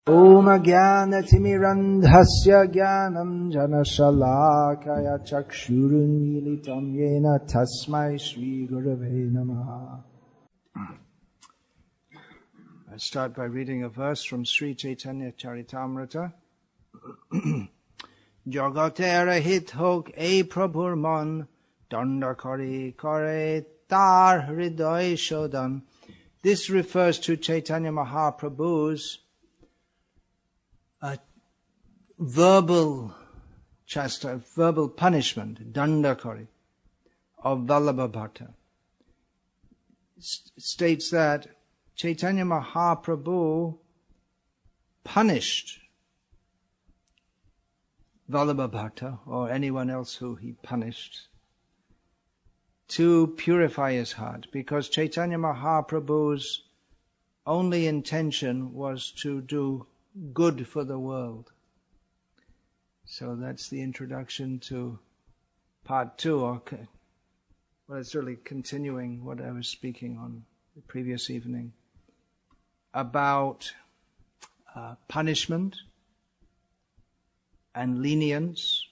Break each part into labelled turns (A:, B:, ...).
A: Om Jnanatimmirandhasya Jnanam Janashalakaya Chakshurunmilitam Yena Tasmai Shri Gurave Namaha. I start by reading a verse from Sri Chaitanya Charitamrita. Jagatera hit hok ei prabhur mon danda kare kare tar hriday shodan. This refers to Chaitanya Mahaprabhu's verbal punishment, dandakari, of Vallabha Bhatta. States that Chaitanya Mahaprabhu punished Vallabha Bhatta, or anyone else who he punished, to purify his heart, because Chaitanya Mahaprabhu's only intention was to do good for the world. So that's the introduction to part 2, or well, it's really continuing what I was speaking on the previous evening about punishment and lenience.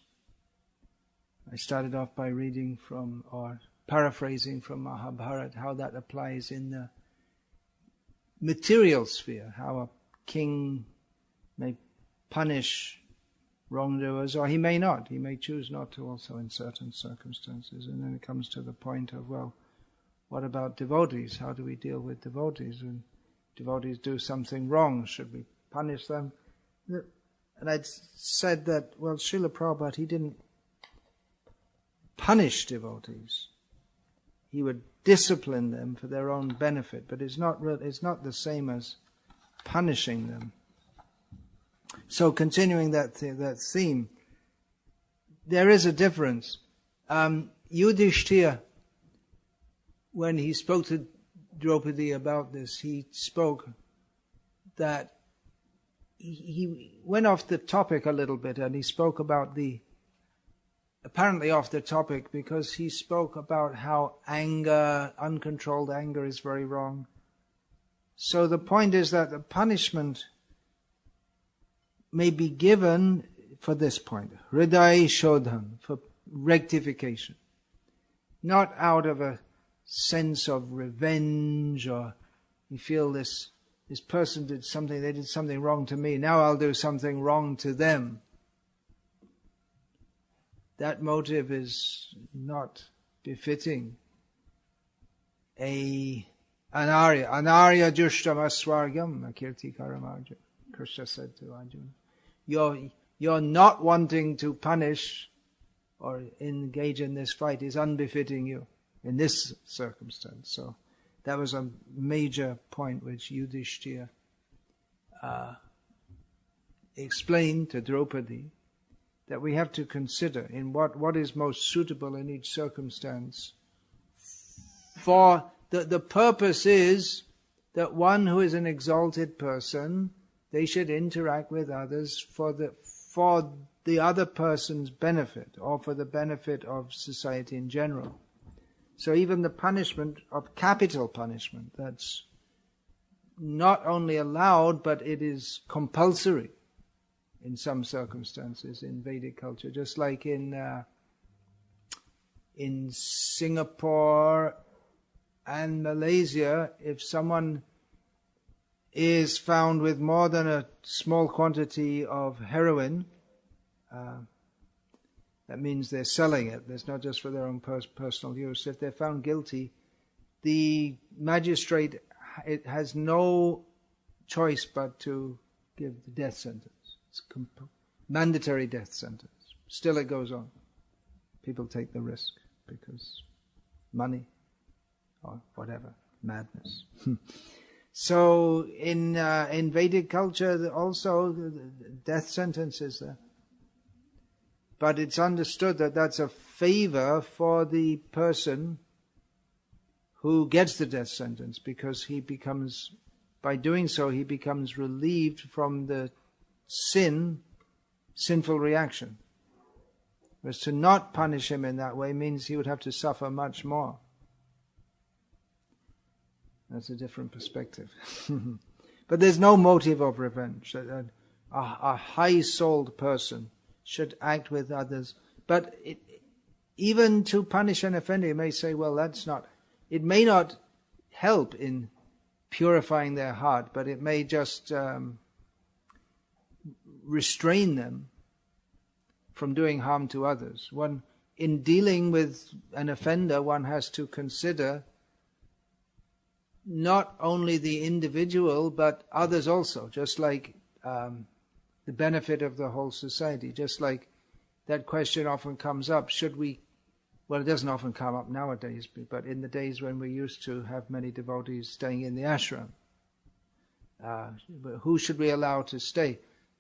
A: I started off by reading from, or paraphrasing from Mahabharata, how that applies in the material sphere, how a king may punish wrongdoers, or he may not. He may choose not to also in certain circumstances. And then it comes to the point of, well, what about devotees? How do we deal with devotees? When devotees do something wrong, should we punish them? And I'd said that, well, Srila Prabhupada, he didn't punish devotees. He would discipline them for their own benefit, but it's not the same as punishing them. So continuing that theme, there is a difference. Yudhishthira, when he spoke to Draupadi about this, he spoke that he went off the topic a little bit, and he spoke about apparently off the topic, because he spoke about how anger, uncontrolled anger, is very wrong. So the point is that the punishment may be given for this point, hriday shodhan, for rectification. Not out of a sense of revenge, or you feel this person did something, they did something wrong to me, now I'll do something wrong to them. That motive is not befitting an Arya. Anarya jushtam aswargam akirti karamarja. Krishna said to Arjuna, you're not wanting to punish or engage in this fight is unbefitting you in this circumstance. So that was a major point which Yudhishthira explained to Draupadi, that we have to consider in what is most suitable in each circumstance. For the purpose is that one who is an exalted person, they should interact with others for the other person's benefit, or for the benefit of society in general. So even the punishment of capital punishment, that's not only allowed, but it is compulsory in some circumstances in Vedic culture. Just like in Singapore and Malaysia, if someone is found with more than a small quantity of heroin, that means they're selling it. It's not just for their own personal use. If they're found guilty, the magistrate has no choice but to give the death sentence. It's mandatory death sentence. Still it goes on. People take the risk because money or whatever, madness. So in Vedic culture also the death sentence is there. But it's understood that that's a favor for the person who gets the death sentence, because by doing so he becomes relieved from the sinful reaction. Whereas to not punish him in that way means he would have to suffer much more. That's a different perspective. But there's no motive of revenge. A high-souled person should act with others. But even to punish an offender, you may say, well, it may not help in purifying their heart, but it may just restrain them from doing harm to others. In dealing with an offender, one has to consider not only the individual, but others also, just like the benefit of the whole society. Just like that question often comes up, well, it doesn't often come up nowadays, but in the days when we used to have many devotees staying in the ashram, who should we allow to stay?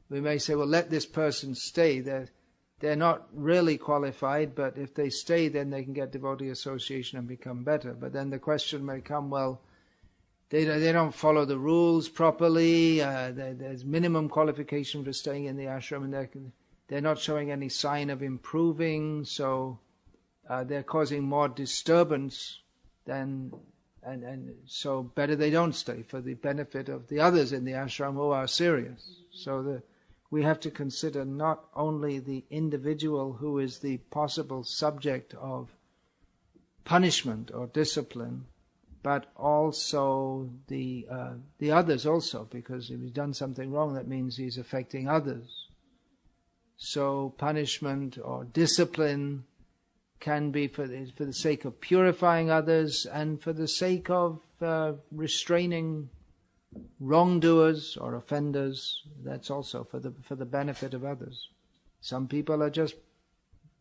A: We may say, well, let this person stay. They're not really qualified, but if they stay, then they can get devotee association and become better. But then the question may come, well, they don't follow the rules properly. There's minimum qualification for staying in the ashram, and they're not showing any sign of improving, so they're causing more disturbance and so better they don't stay for the benefit of the others in the ashram who are serious. So we have to consider not only the individual who is the possible subject of punishment or discipline, but also the others also, because if he's done something wrong, that means he's affecting others. So punishment or discipline can be for the sake of purifying others and for the sake of restraining wrongdoers or offenders. That's also for the benefit of others. Some people are just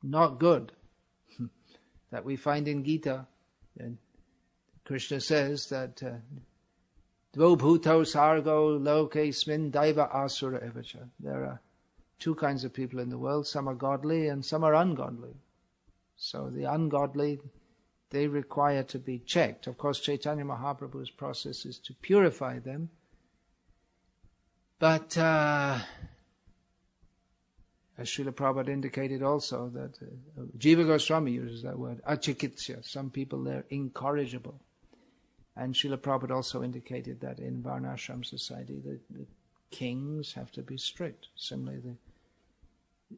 A: not good. That we find in Gita. And Krishna says that Dvo bhuto sargo lokesmin daiva asura evacha. There are two kinds of people in the world. Some are godly and some are ungodly. So the ungodly, they require to be checked. Of course, Chaitanya Mahaprabhu's process is to purify them. But as Srila Prabhupada indicated also, that Jiva Goswami uses that word, achikitsya. Some people, they're incorrigible. And Srila Prabhupada also indicated that in Varnashram society, the kings have to be strict. Similarly,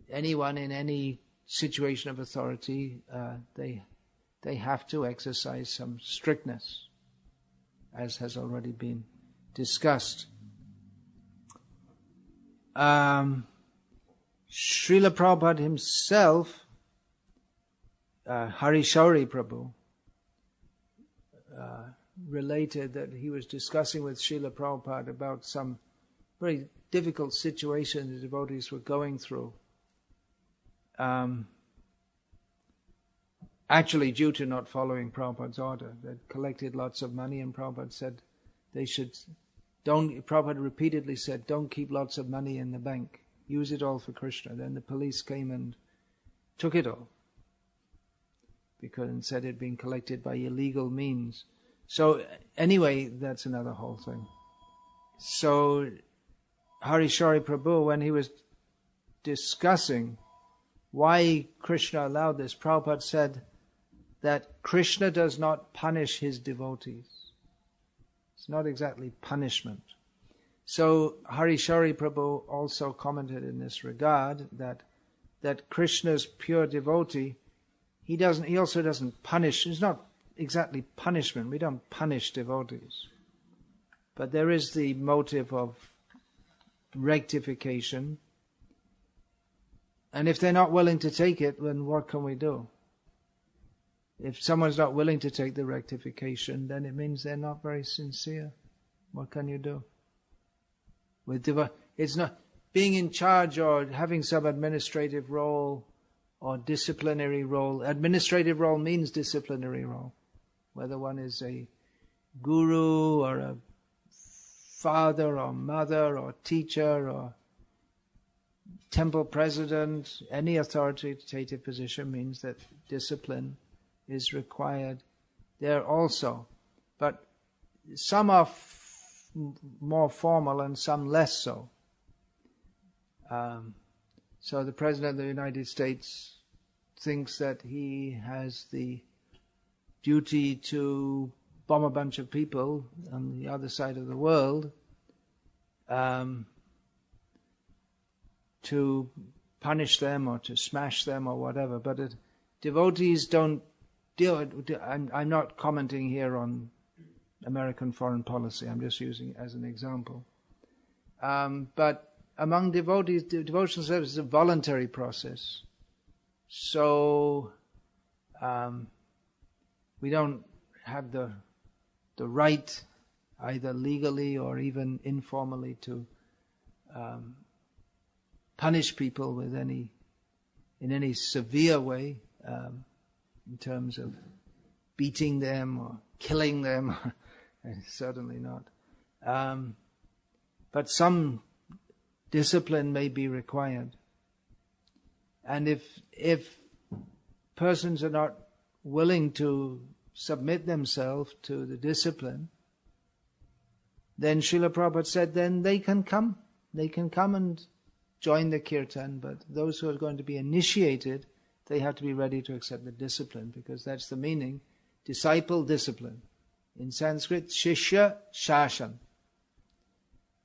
A: anyone in any situation of authority, they have to exercise some strictness, as has already been discussed. Srila Prabhupada himself, Harishauri Prabhu, related that he was discussing with Srila Prabhupada about some very difficult situation the devotees were going through. Actually due to not following Prabhupada's order. They collected lots of money, and Prabhupada said Prabhupada repeatedly said, don't keep lots of money in the bank. Use it all for Krishna. Then the police came and took it all. Because and said it had been collected by illegal means. So anyway, that's another whole thing. So Harishari Prabhu, when he was discussing why Krishna allowed this, Prabhupada said that Krishna does not punish his devotees. It's not exactly punishment. So Harishari Prabhu also commented in this regard that Krishna's pure devotee, he also doesn't punish. It's not exactly punishment. We don't punish devotees. But there is the motive of rectification. And if they're not willing to take it, then what can we do? If someone's not willing to take the rectification, then it means they're not very sincere. What can you do? It's not being in charge or having some administrative role or disciplinary role. Administrative role means disciplinary role. Whether one is a guru or a father or mother or teacher or temple president, any authoritative position means that discipline is required there also. But some are more formal and some less so. So the President of the United States thinks that he has the duty to bomb a bunch of people on the other side of the world, to punish them or to smash them or whatever. But devotees don't deal it. I'm not commenting here on American foreign policy. I'm just using it as an example. But among devotees, devotional service is a voluntary process. So we don't have the right, either legally or even informally, to punish people with in any severe way, in terms of beating them or killing them. Certainly not. But some discipline may be required. And if persons are not willing to submit themselves to the discipline, then Srila Prabhupada said, then they can come. They can come and join the kirtan, but those who are going to be initiated, they have to be ready to accept the discipline, because that's the meaning. Disciple, discipline. In Sanskrit, shishya, shashan.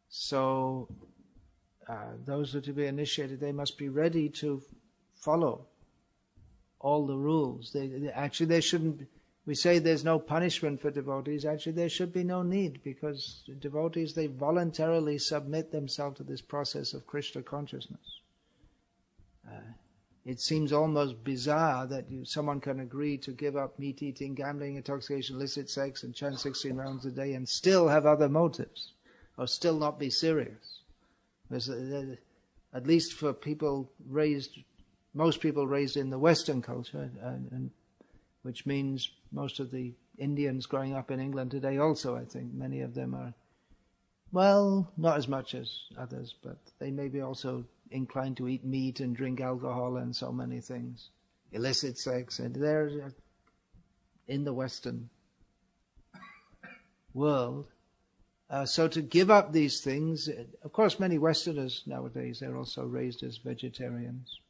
A: So, those who are to be initiated, they must be ready to follow all the rules. They shouldn't. We say there's no punishment for devotees. Actually, there should be no need, because devotees, they voluntarily submit themselves to this process of Krishna consciousness. It seems almost bizarre that someone can agree to give up meat eating, gambling, intoxication, illicit sex, and chant 16 rounds a day and still have other motives, or still not be serious. At least for most people raised in the Western culture, and which means most of the Indians growing up in England today also, I think, many of them are, well, not as much as others, but they may be also inclined to eat meat and drink alcohol and so many things, illicit sex, and they're in the Western world. So to give up these things, of course many Westerners nowadays, they're also raised as vegetarians.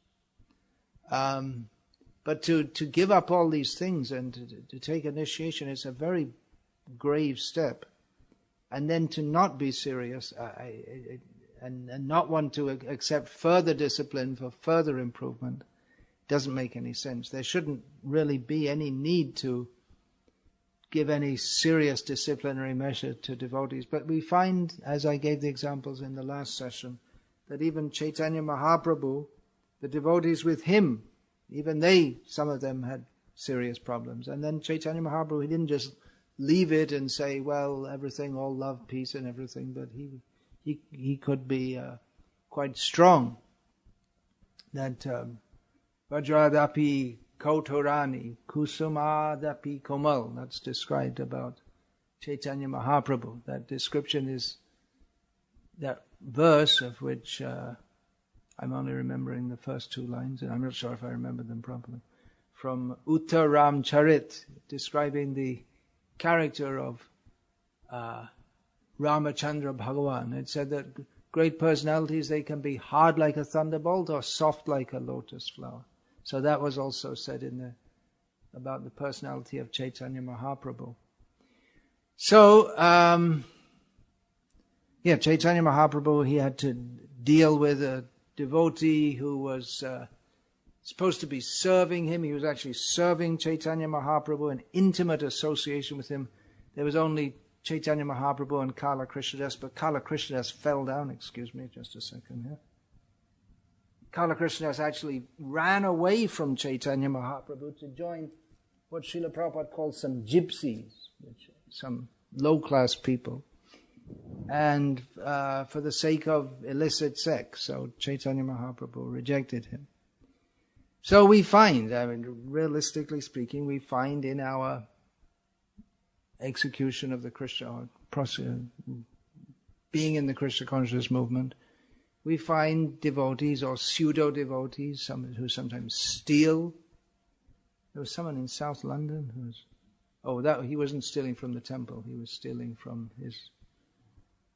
A: But to give up all these things and to take initiation, it's a very grave step. And then to not be serious and not want to accept further discipline for further improvement doesn't make any sense. There shouldn't really be any need to give any serious disciplinary measure to devotees. But we find, as I gave the examples in the last session, that even Chaitanya Mahaprabhu, the devotees with him, even some of them had serious problems. And then Chaitanya Mahaprabhu, he didn't just leave it and say, well, everything, all love, peace and everything, but he could be quite strong. That Vajradapi Kautorani, Kusumadapi Komal, that's described about Chaitanya Mahaprabhu. That description is that verse of which I'm only remembering the first two lines, and I'm not sure if I remember them properly, from Uttaram Charit, describing the character of Ramachandra Bhagavan. It said that great personalities, they can be hard like a thunderbolt or soft like a lotus flower. So that was also said about the personality of Chaitanya Mahaprabhu. So, Chaitanya Mahaprabhu, he had to deal with a devotee who was supposed to be serving him. He was actually serving Chaitanya Mahaprabhu, in intimate association with him. There was only Chaitanya Mahaprabhu and Kala Krishnadas, but Kala Krishnadas fell down. Excuse me, just a second here. Kala Krishnadas actually ran away from Chaitanya Mahaprabhu to join what Srila Prabhupada called some gypsies, some low-class people, and for the sake of illicit sex. So Chaitanya Mahaprabhu rejected him. So we find, realistically speaking, we find in our execution of the Krishna, being in the Krishna consciousness movement, we find devotees or pseudo-devotees, who sometimes steal. There was someone in South London he wasn't stealing from the temple, he was stealing from his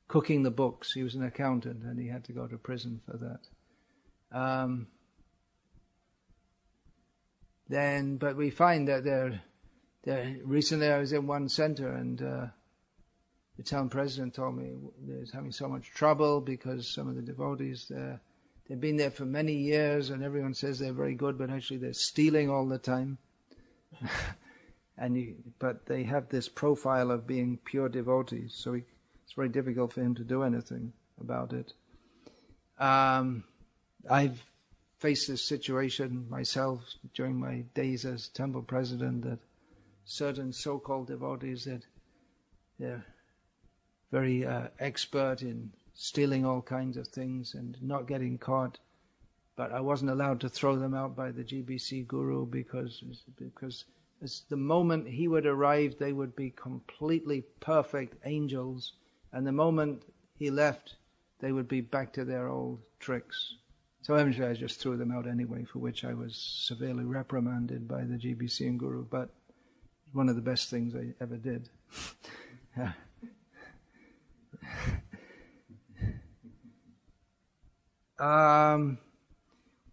A: cooking the books. He was an accountant and he had to go to prison for that. But we find that recently I was in one center and the town president told me they're having so much trouble because some of the devotees there, they've been there for many years and everyone says they're very good, but actually they're stealing all the time. But they have this profile of being pure devotees, so it's very difficult for him to do anything about it. I've faced this situation myself during my days as temple president, that certain so-called devotees that they're very expert in stealing all kinds of things and not getting caught, but I wasn't allowed to throw them out by the GBC guru because as the moment he would arrive, they would be completely perfect angels, and the moment he left, they would be back to their old tricks. So eventually I just threw them out anyway, for which I was severely reprimanded by the GBC and guru, but one of the best things I ever did.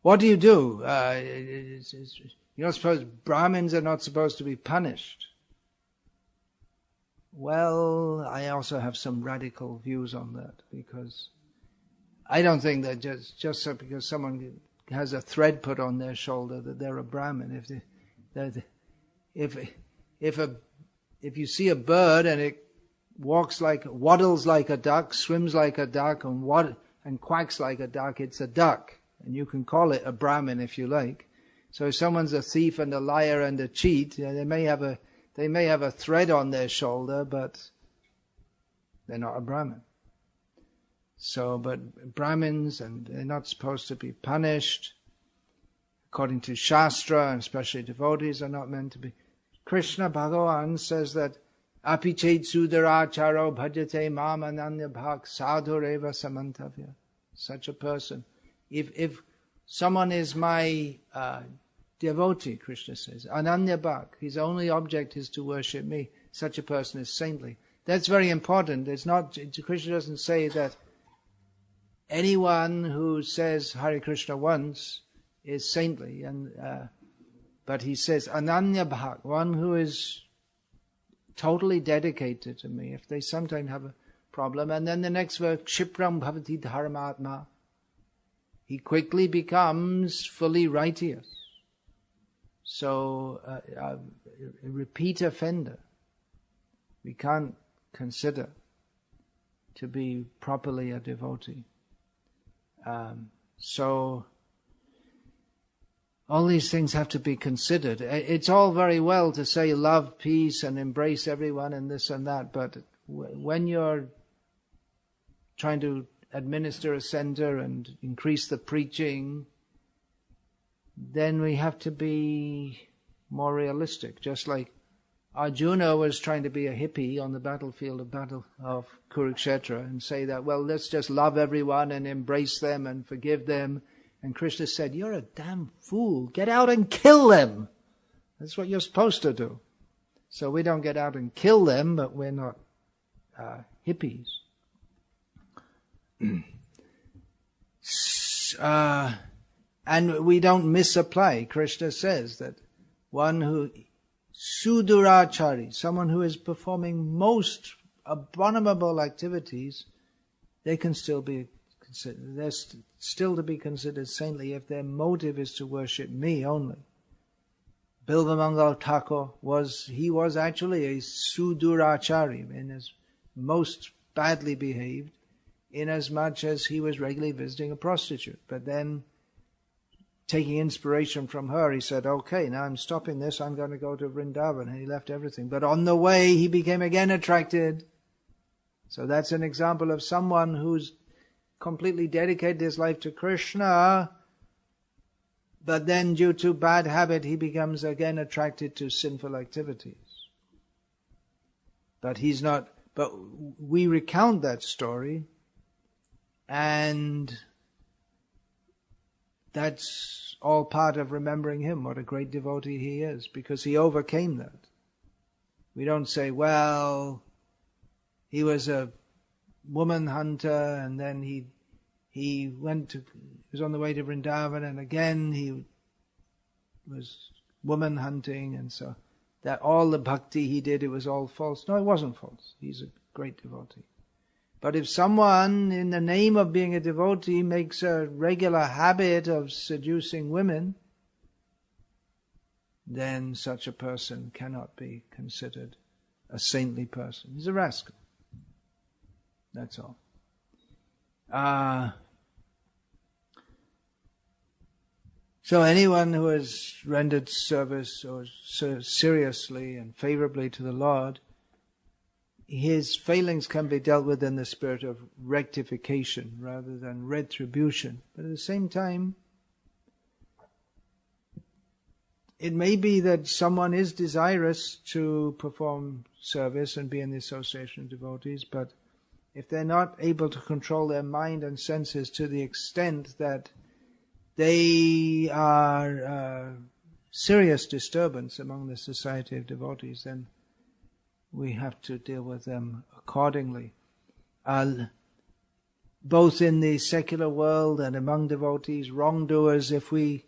A: What do you do? You're not supposed, Brahmins are not supposed to be punished. Well, I also have some radical views on that, because I don't think that just so because someone has a thread put on their shoulder that they're a Brahmin. If you see a bird and it waddles like a duck, swims like a duck, and quacks like a duck, it's a duck, and you can call it a Brahmin if you like. So if someone's a thief and a liar and a cheat, they may have a thread on their shoulder, but they're not a Brahmin. So, but Brahmins, and they're not supposed to be punished. According to Shastra, and especially devotees, are not meant to be. Krishna Bhagavan says that api ched sudaracharo bhajate mam ananya bhak sadhureva samantavya. Such a person. If someone is my devotee, Krishna says, ananya bhak, his only object is to worship me, such a person is saintly. That's very important. It's not, Krishna doesn't say that anyone who says Hare Krishna once is saintly, but he says ananya bhak, one who is totally dedicated to me. If they sometimes have a problem, and then the next verse, Kshipram bhavati dharmatma, he quickly becomes fully righteous. So a repeat offender we can't consider to be properly a devotee. So all these things have to be considered. It's all very well to say love, peace, and embrace everyone and this and that, but when you're trying to administer a center and increase the preaching, then we have to be more realistic. Just like Arjuna was trying to be a hippie on the battlefield of Kurukshetra and say that, well, let's just love everyone and embrace them and forgive them. And Krishna said, you're a damn fool. Get out and kill them. That's what you're supposed to do. So we don't get out and kill them, but we're not hippies. And we don't misapply. Krishna says that one who, sudurachari, someone who is performing most abominable activities, they can still be considered, they're still to be considered saintly if their motive is to worship me only. Bilvamangal Thakur was actually a sudurachari, in his most badly behaved, inasmuch as he was regularly visiting a prostitute. But then, taking inspiration from her, he said, okay, now I'm stopping this, I'm going to go to Vrindavan. And he left everything. But on the way, he became again attracted. So that's an example of someone who's completely dedicated his life to Krishna, but then due to bad habit, he becomes again attracted to sinful activities. But we recount that story, and that's all part of remembering him, what a great devotee he is, because he overcame that. We don't say, well, he was a woman hunter, and then he was on the way to Vrindavan, and again he was woman hunting, and so that all the bhakti he did, it was all false. No, it wasn't false. He's a great devotee. But if someone, in the name of being a devotee, makes a regular habit of seducing women, then such a person cannot be considered a saintly person. He's a rascal. That's all. So anyone who has rendered service or seriously and favorably to the Lord, his failings can be dealt with in the spirit of rectification rather than retribution. But at the same time, it may be that someone is desirous to perform service and be in the association of devotees, but if they're not able to control their mind and senses to the extent that they are serious disturbance among the society of devotees, then we have to deal with them accordingly. Both in the secular world and among devotees, wrongdoers, if we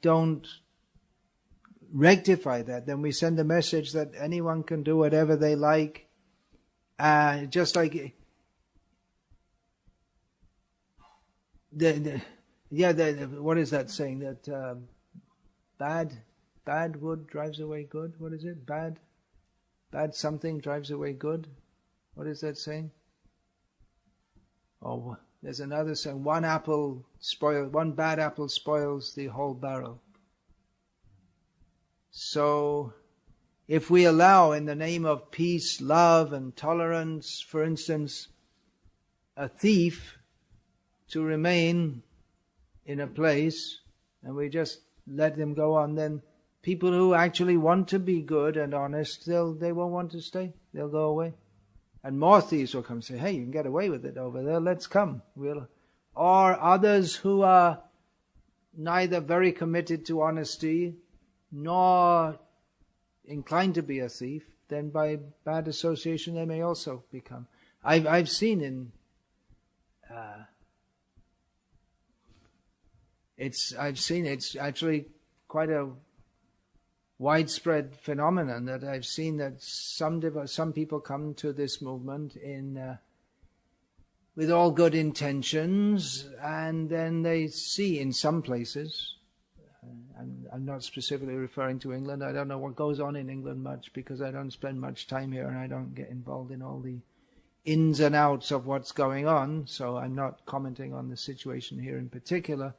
A: don't rectify that, then we send a message that anyone can do whatever they like. Just like what is that saying? That bad wood drives away good. What is it? Bad something drives away good. What is that saying? Oh, there's another saying: one bad apple spoils the whole barrel. So, if we allow, in the name of peace, love, and tolerance, for instance, a thief to remain in a place, and we just let them go on, then people who actually want to be good and honest, they won't want to stay. They'll go away. And more thieves will come and say, hey, you can get away with it over there, let's come. Or others who are neither very committed to honesty nor inclined to be a thief, then by bad association they may also become. I've seen it's actually quite a widespread phenomenon that I've seen, that some people come to this movement with all good intentions, and then they see in some places, and I'm not specifically referring to England, I don't know what goes on in England much because I don't spend much time here and I don't get involved in all the ins and outs of what's going on, so I'm not commenting on the situation here in particular.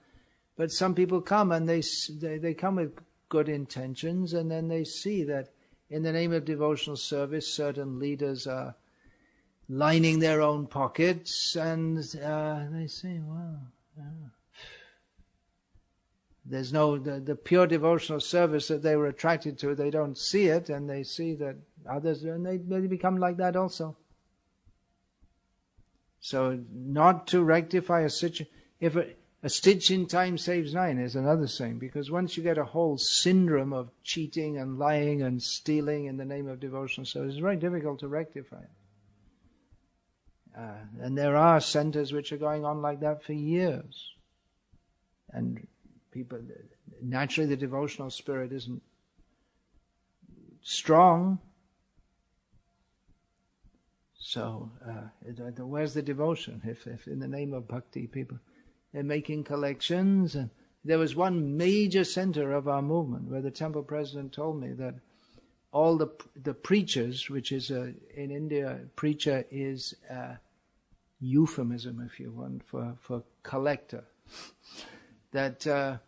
A: But some people come and they come with good intentions, and then they see that in the name of devotional service certain leaders are lining their own pockets, and they say, well, there's the pure devotional service that they were attracted to, they don't see it, and they see that others, and they become like that also. So not to rectify a situation, if a stitch in time saves nine is another saying, because once you get a whole syndrome of cheating and lying and stealing in the name of devotional service, it's very difficult to rectify it. And there are centers which are going on like that for years. And people, naturally the devotional spirit isn't strong. So where's the devotion if in the name of bhakti people, they're making collections? And there was one major center of our movement where the temple president told me that all the preachers, which is in India, preacher is a euphemism, if you want, for collector. That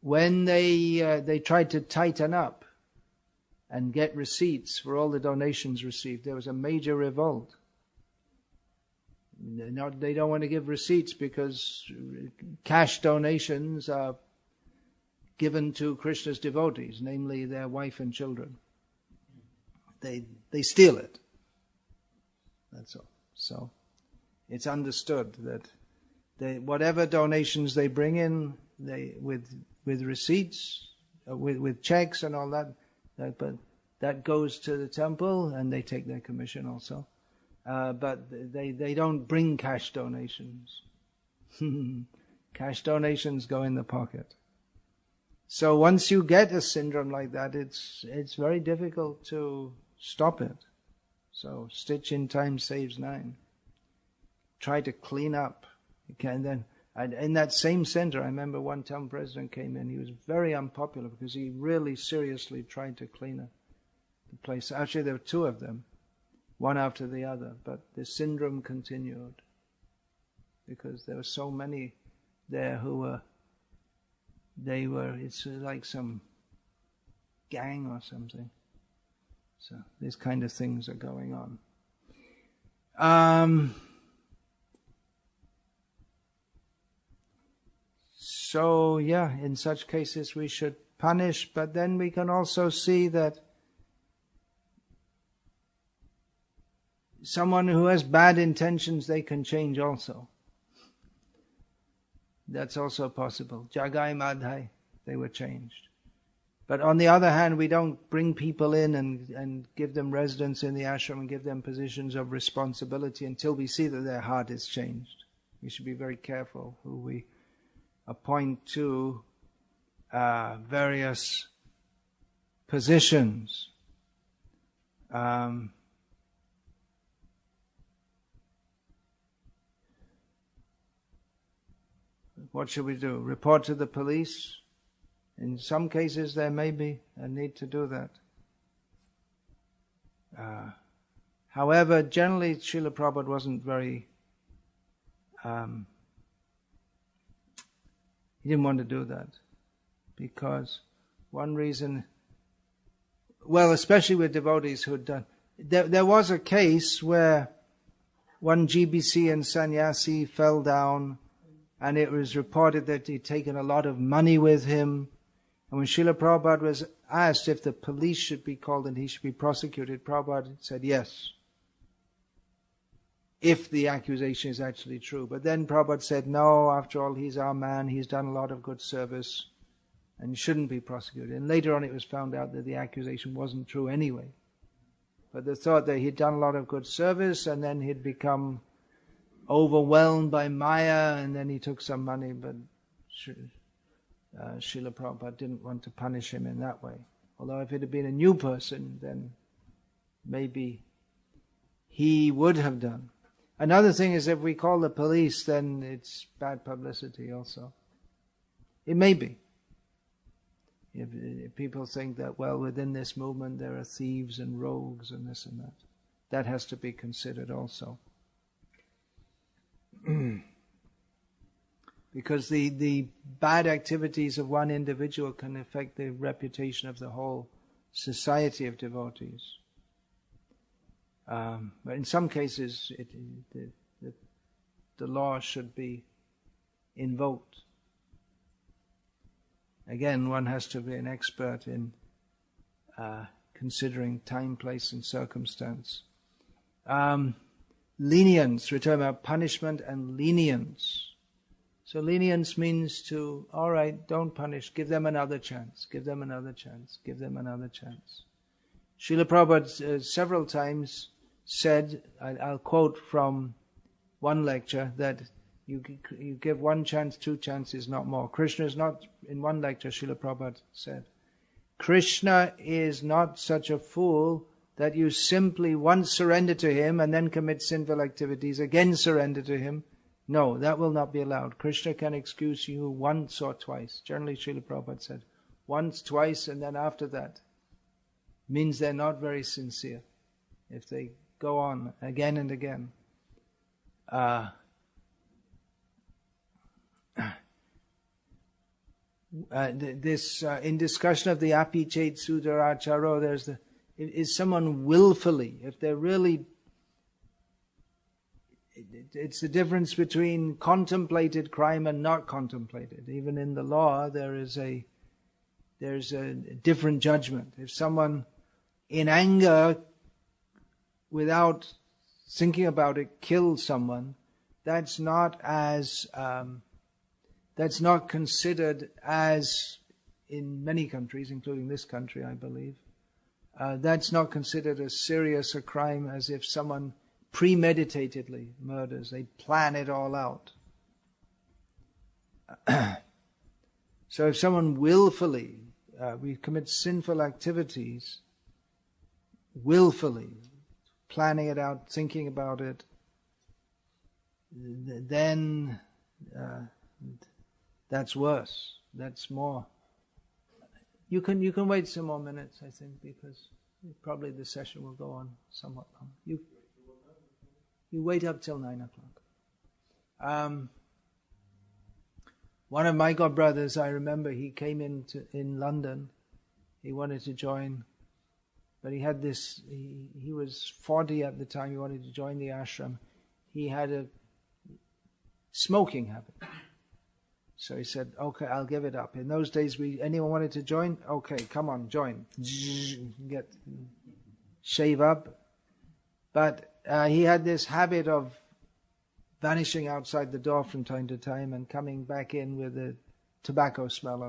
A: when they tried to tighten up and get receipts for all the donations received, there was a major revolt. They don't want to give receipts because cash donations are given to Krishna's devotees, namely their wife and children. They steal it. That's all. So it's understood that whatever donations they bring in, with receipts, with checks and all that, but that goes to the temple and they take their commission also. But they don't bring cash donations. Cash donations go in the pocket. So once you get a syndrome like that, it's very difficult to stop it. So stitch in time saves 9. Try to clean up. And then in that same center, I remember one town president came in. He was very unpopular because he really seriously tried to clean the place. Actually, there were 2 of them, one after the other. But the syndrome continued because there were so many there who it's like some gang or something. So these kind of things are going on. So yeah, in such cases we should punish, but then we can also see that someone who has bad intentions, they can change also. That's also possible. Jagai Madhai, they were changed. But on the other hand, we don't bring people in and give them residence in the ashram and give them positions of responsibility until we see that their heart is changed. We should be very careful who we appoint to various positions. What should we do? Report to the police? In some cases there may be a need to do that. However, generally Srila Prabhupada wasn't very... he didn't want to do that. Because one reason... Well, especially with devotees who had done... There was a case where one GBC and sannyasi fell down, and it was reported that he'd taken a lot of money with him. And when Srila Prabhupada was asked if the police should be called and he should be prosecuted, Prabhupada said yes, if the accusation is actually true. But then Prabhupada said, no, after all, he's our man, he's done a lot of good service, and shouldn't be prosecuted. And later on it was found out that the accusation wasn't true anyway. But they thought that he'd done a lot of good service, and then he'd become overwhelmed by Maya, and then he took some money, but Srila Prabhupada didn't want to punish him in that way. Although if it had been a new person, then maybe he would have done. Another thing is, if we call the police, then it's bad publicity also. It may be. If people think that, well, within this movement there are thieves and rogues and this and that. That has to be considered also. Because the bad activities of one individual can affect the reputation of the whole society of devotees. But in some cases, the law should be invoked. Again, one has to be an expert in considering time, place, and circumstance. Lenience, we're talking about punishment and lenience. So lenience means to, all right, don't punish, give them another chance, give them another chance, give them another chance. Srila Prabhupada several times said, I'll quote from one lecture, that you give one chance, 2 chances, not more. Krishna is not, in one lecture Srila Prabhupada said, Krishna is not such a fool that you simply once surrender to him and then commit sinful activities, again surrender to him. No, that will not be allowed. Krishna can excuse you once or twice. Generally, Srila Prabhupada said, once, twice, and then after that. Means they're not very sincere. If they go on again and again. In discussion of the apichet sudaracharo, there's is someone willfully, if they're really... It's the difference between contemplated crime and not contemplated. Even in the law, there's a different judgment. If someone, in anger, without thinking about it, kills someone, that's not considered as, in many countries, including this country, I believe, that's not considered as serious a crime as if someone premeditatedly murders. They plan it all out. So if someone willfully, we commit sinful activities, willfully, planning it out, thinking about it, then that's worse. That's more. You can wait some more minutes, I think, because probably the session will go on somewhat long. You wait up till 9 o'clock. One of my godbrothers, I remember, he came in London. He wanted to join, but he had this. He was 40 at the time. He wanted to join the ashram. He had a smoking habit. So he said, okay, I'll give it up. In those days, anyone wanted to join? Okay, come on, join. Shave up. But he had this habit of vanishing outside the door from time to time and coming back in with a tobacco smell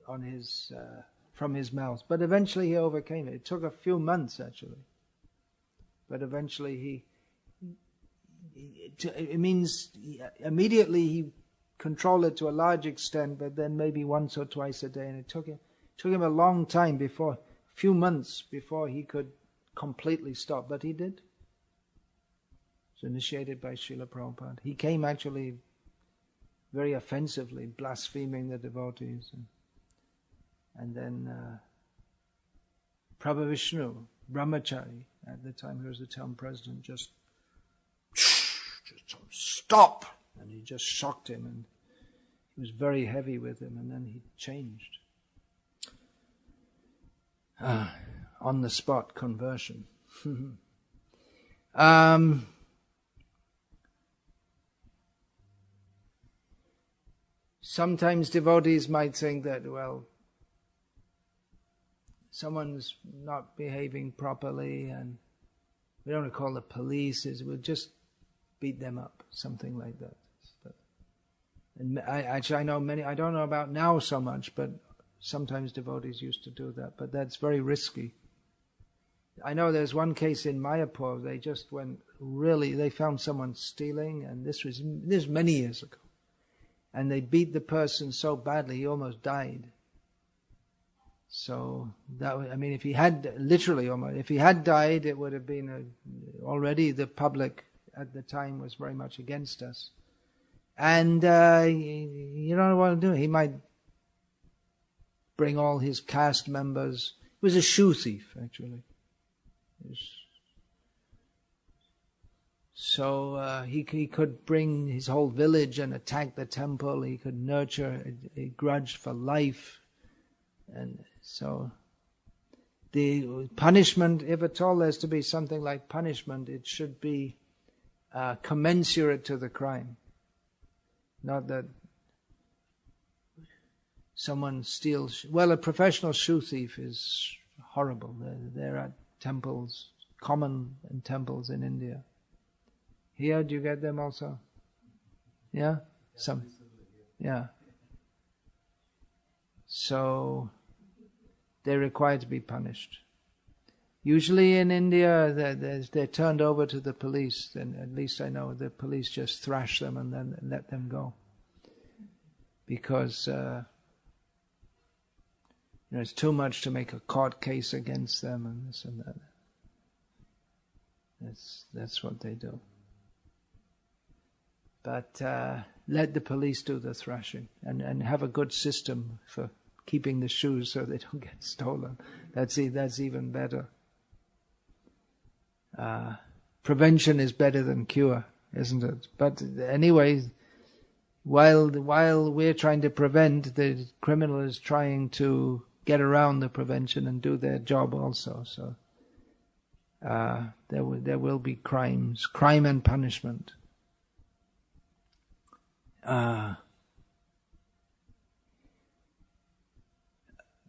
A: from his mouth. But eventually he overcame it. It took a few months, actually. But eventually it means immediately he controlled it to a large extent, but then maybe once or twice a day, and it took him a long time, a few months before he could completely stop, but he did. It was initiated by Srila Prabhupada. He came actually very offensively, blaspheming the devotees, and then Prabhu Vishnu, Brahmachari, at the time he was the town president, just stop! And he just shocked him, and he was very heavy with him, and then he changed. On the spot conversion. Sometimes devotees might think that, well, someone's not behaving properly, and we don't want to call the police, we'll just beat them up, something like that. And I know many, I don't know about now so much, but sometimes devotees used to do that, but that's very risky. I know there's one case in Mayapur, they just went they found someone stealing, and this was many years ago. And they beat the person so badly, he almost died. So, if he had died, it would have been already the public at the time was very much against us. And you don't know what to do. He might bring all his caste members. He was a shoe thief, actually. So he could bring his whole village and attack the temple. He could nurture a grudge for life. And so the punishment, if at all there's to be something like punishment, it should be commensurate to the crime. Not that someone steals. Well, a professional shoe thief is horrible. They're at temples, common in temples in India. Here, do you get them also? Yeah? Some. Yeah. So, they're required to be punished. Usually in India, they're turned over to the police. And at least I know the police just thrash them and then let them go. Because it's too much to make a court case against them and this and that. That's what they do. But let the police do the thrashing and have a good system for keeping the shoes so they don't get stolen. That's even better. Prevention is better than cure, isn't it? But anyway, while we're trying to prevent, the criminal is trying to get around the prevention and do their job also. So there will be crime and punishment.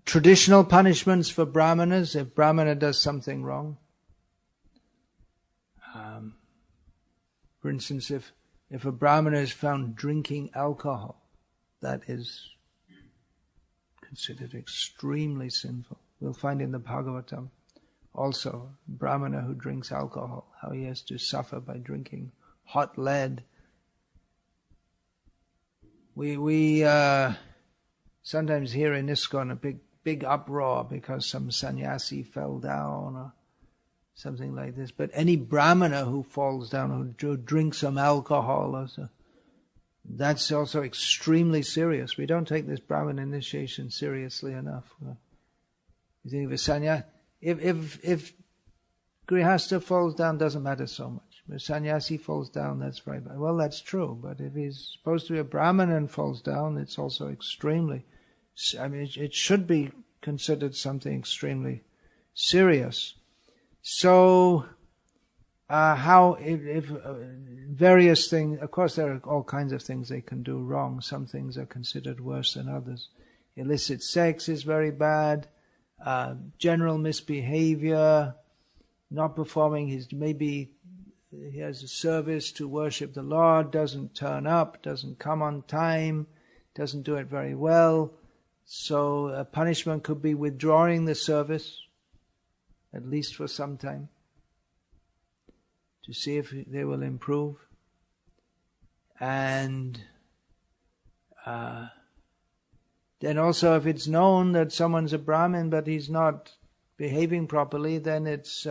A: Traditional punishments for brahmanas, if brahmana does something wrong. For instance, if a brahmana is found drinking alcohol, that is considered extremely sinful. We'll find in the Bhagavatam also, a brahmana who drinks alcohol, how he has to suffer by drinking hot lead. We sometimes hear in ISKCON a big uproar because some sannyasi fell down. something like this. But any brahmana who falls down, who drinks some alcohol or so, that's also extremely serious. We don't take this Brahman initiation seriously enough. You think of a sannyasi, if Grihastha falls down, doesn't matter so much. If sannyasi falls down, that's very bad. Well, that's true, but if he's supposed to be a Brahman and falls down, it's also extremely, it should be considered something extremely serious. So, if various things, of course there are all kinds of things they can do wrong. Some things are considered worse than others. Illicit sex is very bad. General misbehavior, not performing maybe he has a service to worship the Lord, doesn't turn up, doesn't come on time, doesn't do it very well. So a punishment could be withdrawing the service, at least for some time, to see if they will improve. And then also if it's known that someone's a Brahmin but he's not behaving properly, then it's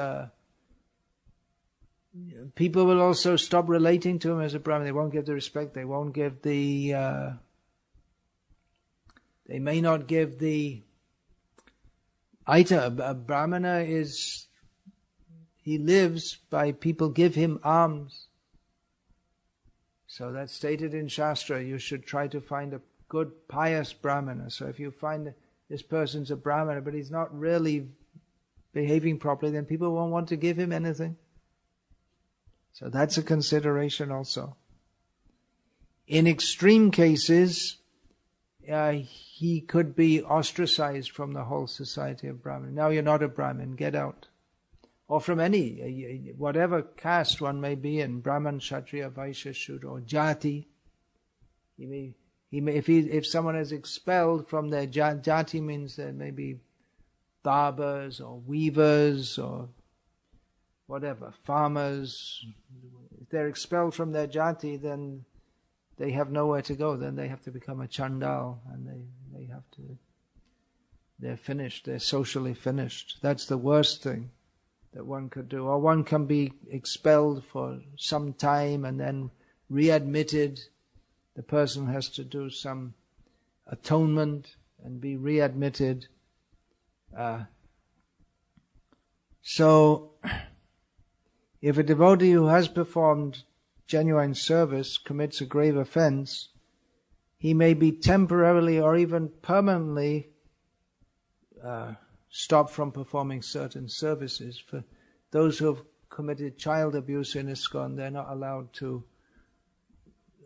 A: people will also stop relating to him as a Brahmin. They won't give the respect, they won't give the they may not give the Aita. A Brahmana he lives by people give him alms. So that's stated in Shastra. You should try to find a good, pious Brahmana. So if you find that this person's a Brahmana, but he's not really behaving properly, then people won't want to give him anything. So that's a consideration also. In extreme cases, he could be ostracized from the whole society of Brahmin. Now you're not a Brahmin, get out. Or from any, whatever caste one may be in, Brahman, Kshatriya, Vaishya, Shudra, or Jati. If someone is expelled from their Jati, means there may be barbers or weavers or whatever, farmers. If they're expelled from their Jati, then they have nowhere to go. Then they have to become a Chandal, and they're finished. They're socially finished. That's the worst thing that one could do. Or one can be expelled for some time and then readmitted. The person has to do some atonement and be readmitted. So, if a devotee who has performed genuine service commits a grave offense, he may be temporarily or even permanently stopped from performing certain services. For those who have committed child abuse in ISKCON, they're not allowed to,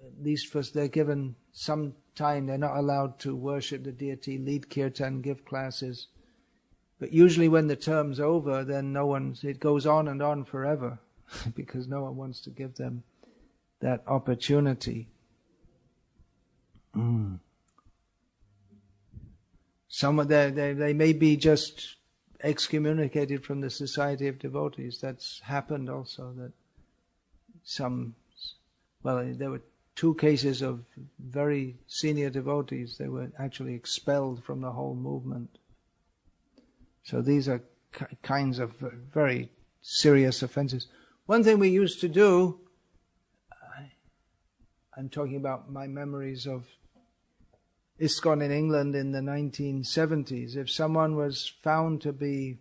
A: at least first they're given some time, they're not allowed to worship the deity, lead kirtan, give classes. But usually when the term's over, then it goes on and on forever because no one wants to give them that opportunity. They may be just excommunicated from the society of devotees. That's happened also. That there were 2 cases of very senior devotees. They were actually expelled from the whole movement. So these are kinds of very serious offenses. One thing we used to do, I'm talking about my memories of ISKCON in England in the 1970s. If someone was found to be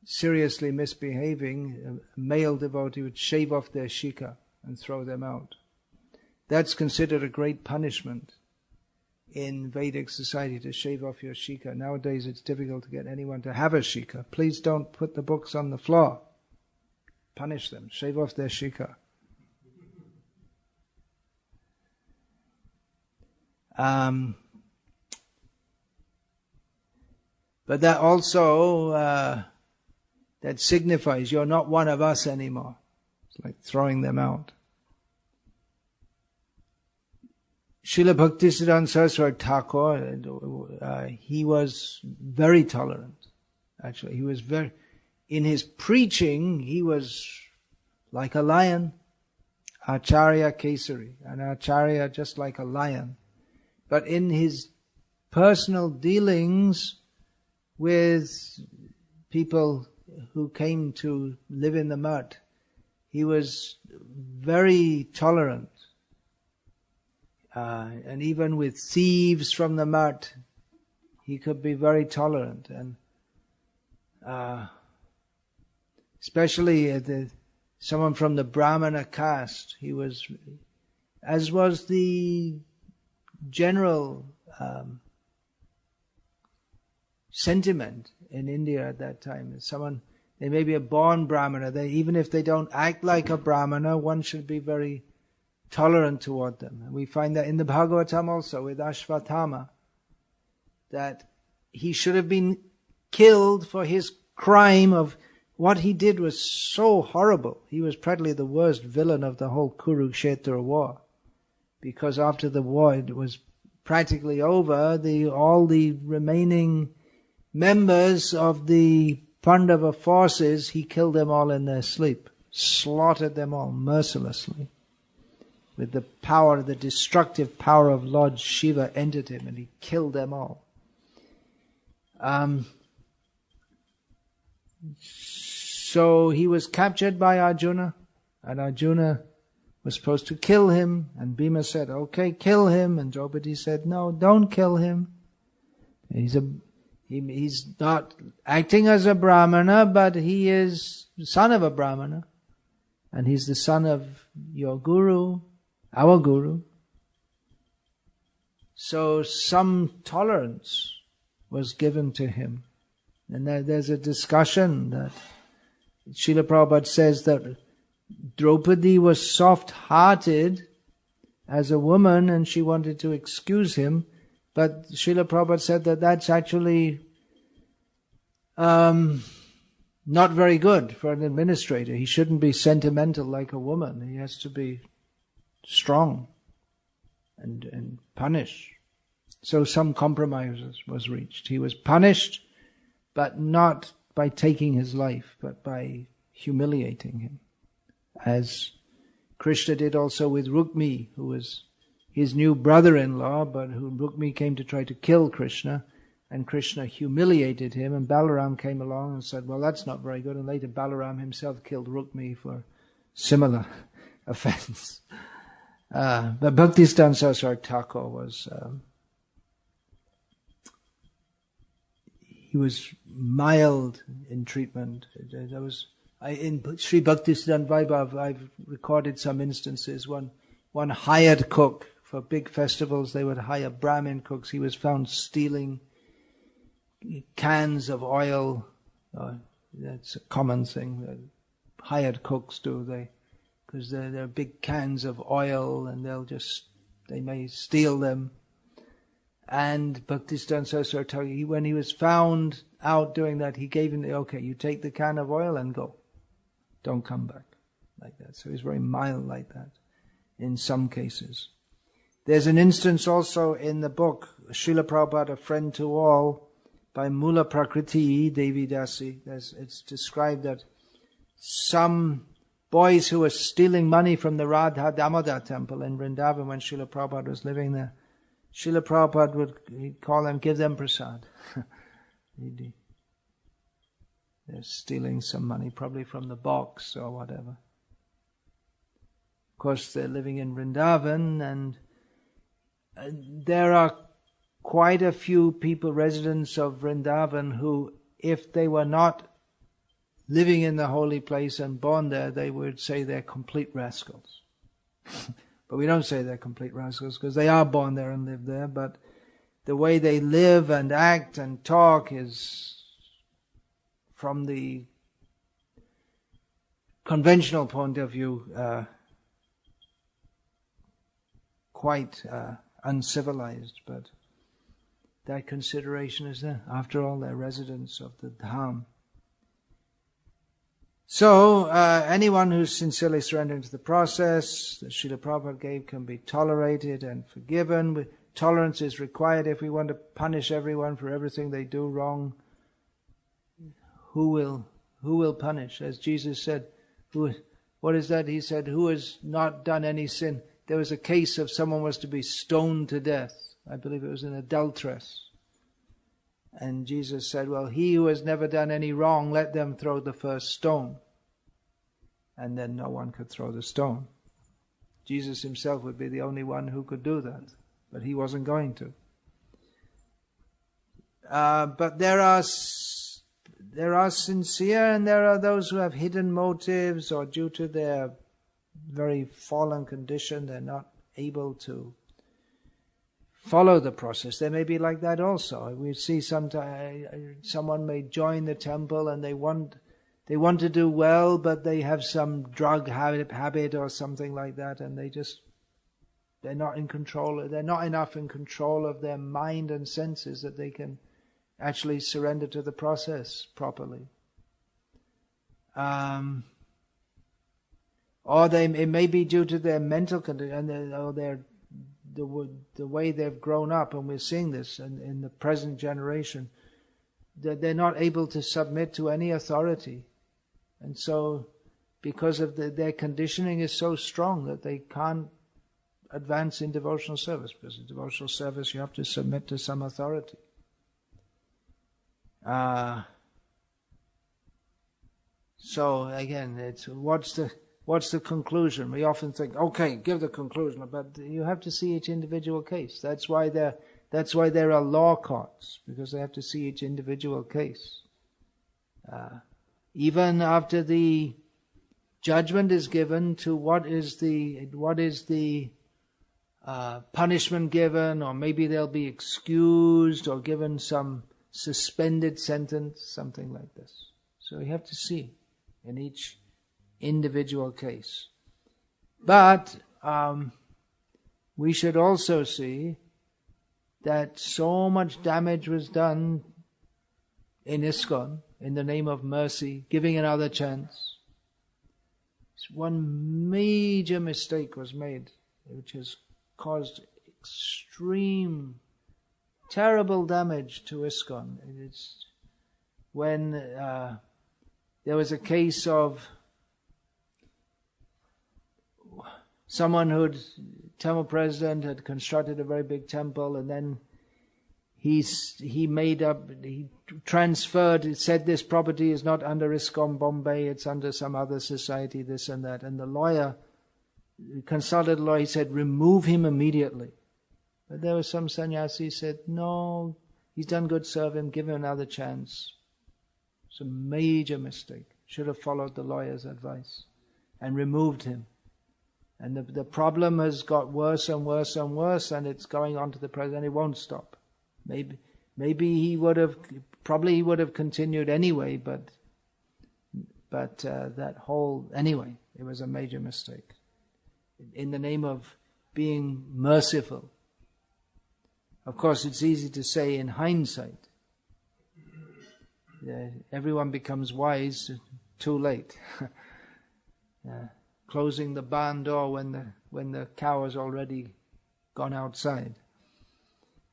A: seriously misbehaving, a male devotee would shave off their shika and throw them out. That's considered a great punishment in Vedic society, to shave off your shika. Nowadays it's difficult to get anyone to have a shika. Please don't put the books on the floor. Punish them. Shave off their shika. But that also, that signifies you're not one of us anymore. It's like throwing them out. Srila Bhaktisiddhanta Saraswati Thakur, he was very tolerant. Actually, he was in his preaching, he was like a lion. Acharya Kesari, an Acharya just like a lion. But in his personal dealings with people who came to live in the mutt, he was very tolerant. And even with thieves from the mutt, he could be very tolerant. And especially someone from the Brahmana caste, he was, as was the general sentiment in India at that time. Someone, they may be a born Brahmana, even if they don't act like a Brahmana, one should be very tolerant toward them. And we find that in the Bhagavatam also with Ashvatthama, that he should have been killed for his crime of what he did was so horrible. He was practically the worst villain of the whole Kurukshetra war. Because after the war it was practically over, all the remaining members of the Pandava forces, he killed them all in their sleep. Slaughtered them all mercilessly. With the power, the destructive power of Lord Shiva entered him and he killed them all. So he was captured by Arjuna, and Arjuna was supposed to kill him, and Bhima said, okay, kill him, and Draupadi said, no, don't kill him. He's not acting as a Brahmana, but he is the son of a Brahmana, and he's the son of your guru, our guru. So some tolerance was given to him. And there's a discussion that Srila Prabhupada says that Draupadi was soft-hearted as a woman and she wanted to excuse him, but Srila Prabhupada said that that's actually not very good for an administrator. He shouldn't be sentimental like a woman. He has to be strong and punish. So some compromise was reached. He was punished, but not by taking his life, but by humiliating him. As Krishna did also with Rukmi, who was his new brother-in-law, but who Rukmi came to try to kill Krishna, and Krishna humiliated him, and Balaram came along and said, well, that's not very good, and later Balaram himself killed Rukmi for similar offense. But Bhaktisiddhanta Saraswati Thakur was... he was mild in treatment. There was, in Sri Bhaktisiddhanta Vaibhav, I've recorded some instances. One hired cook for big festivals. They would hire Brahmin cooks. He was found stealing cans of oil. That's a common thing that hired cooks do. Because they're big cans of oil, and they may steal them. And Bhaktisiddhanta Saraswati Thakur, when he was found out doing that, he gave him okay, you take the can of oil and go. Don't come back. Like that. So he's very mild like that in some cases. There's an instance also in the book, Srila Prabhupada, A Friend to All, by Mula Prakriti Devi Dasi. It's described that some boys who were stealing money from the Radha Damodar temple in Vrindavan when Srila Prabhupada was living there, Srila Prabhupada would call them, give them prasad. They're stealing some money, probably from the box or whatever. Of course, they're living in Vrindavan, and there are quite a few people, residents of Vrindavan, who, if they were not living in the holy place and born there, they would say they're complete rascals. But we don't say they're complete rascals because they are born there and live there, but the way they live and act and talk is, from the conventional point of view, quite uncivilized, but that consideration is there. After all, they're residents of the Dham. So, anyone who's sincerely surrendering to the process that Srila Prabhupada gave can be tolerated and forgiven. Tolerance is required if we want to punish everyone for everything they do wrong. Who will punish? As Jesus said, what is that? He said, who has not done any sin? There was a case of someone was to be stoned to death. I believe it was an adulteress. And Jesus said, well, he who has never done any wrong, let them throw the first stone. And then no one could throw the stone. Jesus himself would be the only one who could do that, but he wasn't going to. But there are sincere and there are those who have hidden motives, or due to their very fallen condition, they're not able to follow the process. They may be like that also. We see sometimes someone may join the temple and they want to do well, but they have some drug habit or something like that, and they're not in control. They're not enough in control of their mind and senses that they can actually surrender to the process properly. Or it may be due to their mental condition, or the way they've grown up, and we're seeing this in the present generation, that they're not able to submit to any authority. And so, because of their conditioning is so strong that they can't advance in devotional service. Because in devotional service you have to submit to some authority. So again, it's what's the conclusion? We often think, okay, give the conclusion, but you have to see each individual case. That's why there are law courts, because they have to see each individual case. Even after the judgment is given to what is the punishment given, or maybe they'll be excused or given some suspended sentence, something like this. So you have to see in each individual case. But we should also see that so much damage was done in ISKCON in the name of mercy, giving another chance. One major mistake was made, which has caused extreme, terrible damage to ISKCON. It's when there was a case of someone temple president had constructed a very big temple, and then he transferred, he said this property is not under ISKCON Bombay, it's under some other society, this and that. And the lawyer, consulted a lawyer, he said, remove him immediately. But there was some sannyasi who said, no, he's done good, serve him, give him another chance. It's a major mistake. Should have followed the lawyer's advice and removed him. And the problem has got worse and worse and worse, and it's going on to the present, and it won't stop. Maybe he would have continued anyway, but anyway, it was a major mistake. In the name of being merciful. Of course, it's easy to say in hindsight. Everyone becomes wise too late. Closing the barn door when the cow has already gone outside.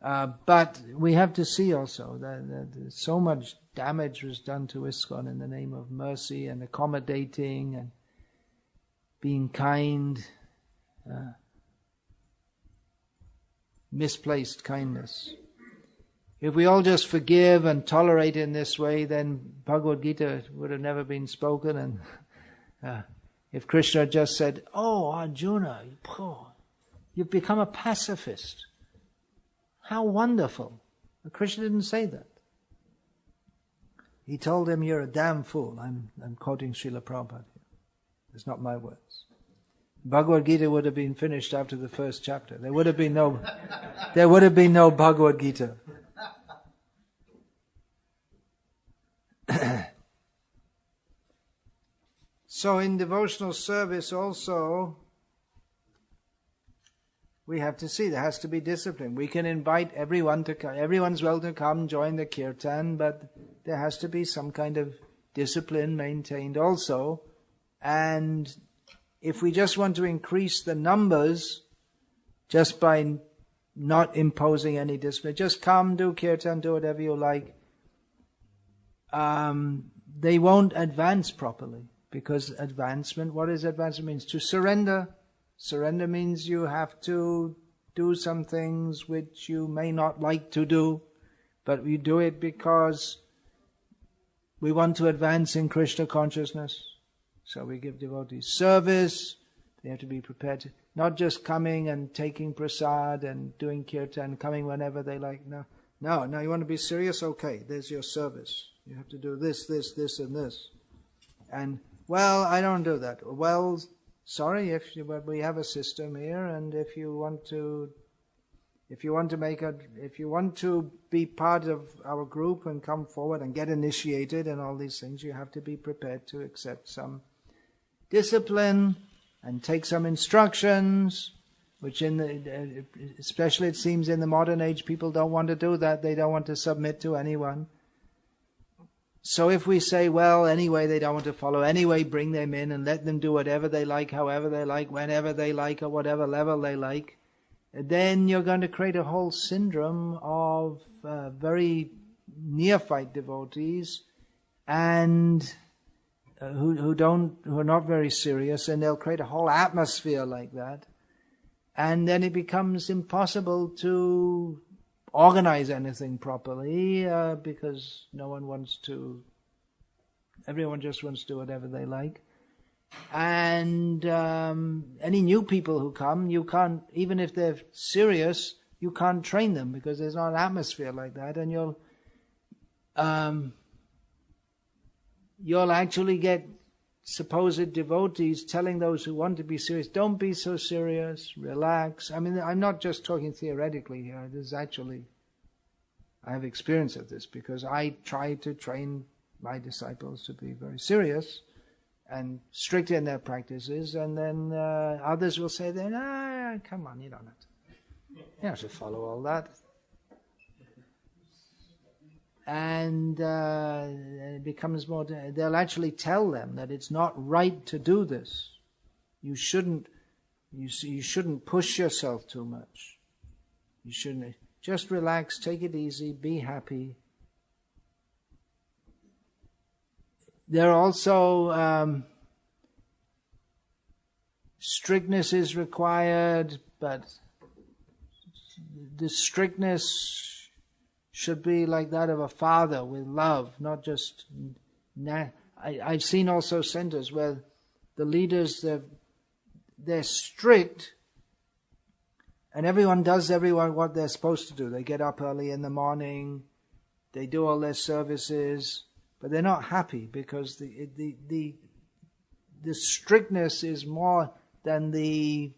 A: But we have to see also that so much damage was done to ISKCON in the name of mercy and accommodating and being kind, misplaced kindness. If we all just forgive and tolerate in this way, then Bhagavad Gita would have never been spoken. And if Krishna just said, "Oh, Arjuna, you've become a pacifist. How wonderful." But Krishna didn't say that. He told him, "You're a damn fool." I'm quoting Srila Prabhupada here. It's not my words. Bhagavad Gita would have been finished after the first chapter. There would have been no Bhagavad Gita. So in devotional service also, we have to see there has to be discipline. We can invite everyone to come. Everyone's welcome to come, join the kirtan, but there has to be some kind of discipline maintained also. And if we just want to increase the numbers just by not imposing any discipline, just come, do kirtan, do whatever you like, they won't advance properly. Because advancement, what is advancement? Means to surrender. Surrender means you have to do some things which you may not like to do, But we do it because we want to advance in Krishna consciousness. So we give devotees service. They have to be prepared to, not just coming and taking prasad and doing kirtan, coming whenever they like. No, you want to be serious? Okay, there's your service. You have to do this, this, this, and this. And, well, I don't do that. Well, sorry, but we have a system here, and if you want to be part of our group and come forward and get initiated and all these things, you have to be prepared to accept some discipline and take some instructions, which especially it seems in the modern age, people don't want to do that. They don't want to submit to anyone. So if we say, well, anyway, they don't want to follow, anyway, bring them in and let them do whatever they like, however they like, whenever they like, or whatever level they like, then you're going to create a whole syndrome of very neophyte devotees and who are not very serious, and they'll create a whole atmosphere like that. And then it becomes impossible to organize anything properly because everyone just wants to do whatever they like. And any new people who come, you can't, even if they're serious, you can't train them because there's not an atmosphere like that, and you'll actually get supposed devotees telling those who want to be serious, don't be so serious, relax. I mean, I'm not just talking theoretically here. This is actually, I have experience of this because I try to train my disciples to be very serious and strict in their practices, and then others will say, then, come on, you don't have to follow all that. And it becomes more, they'll actually tell them that it's not right to do this. You shouldn't push yourself too much. You shouldn't, just relax, take it easy, be happy. There are also strictness is required, but the strictness should be like that of a father with love, not just... I've seen also centers where the leaders, they're strict, and everyone does what they're supposed to do. They get up early in the morning, they do all their services, but they're not happy because the strictness is more than the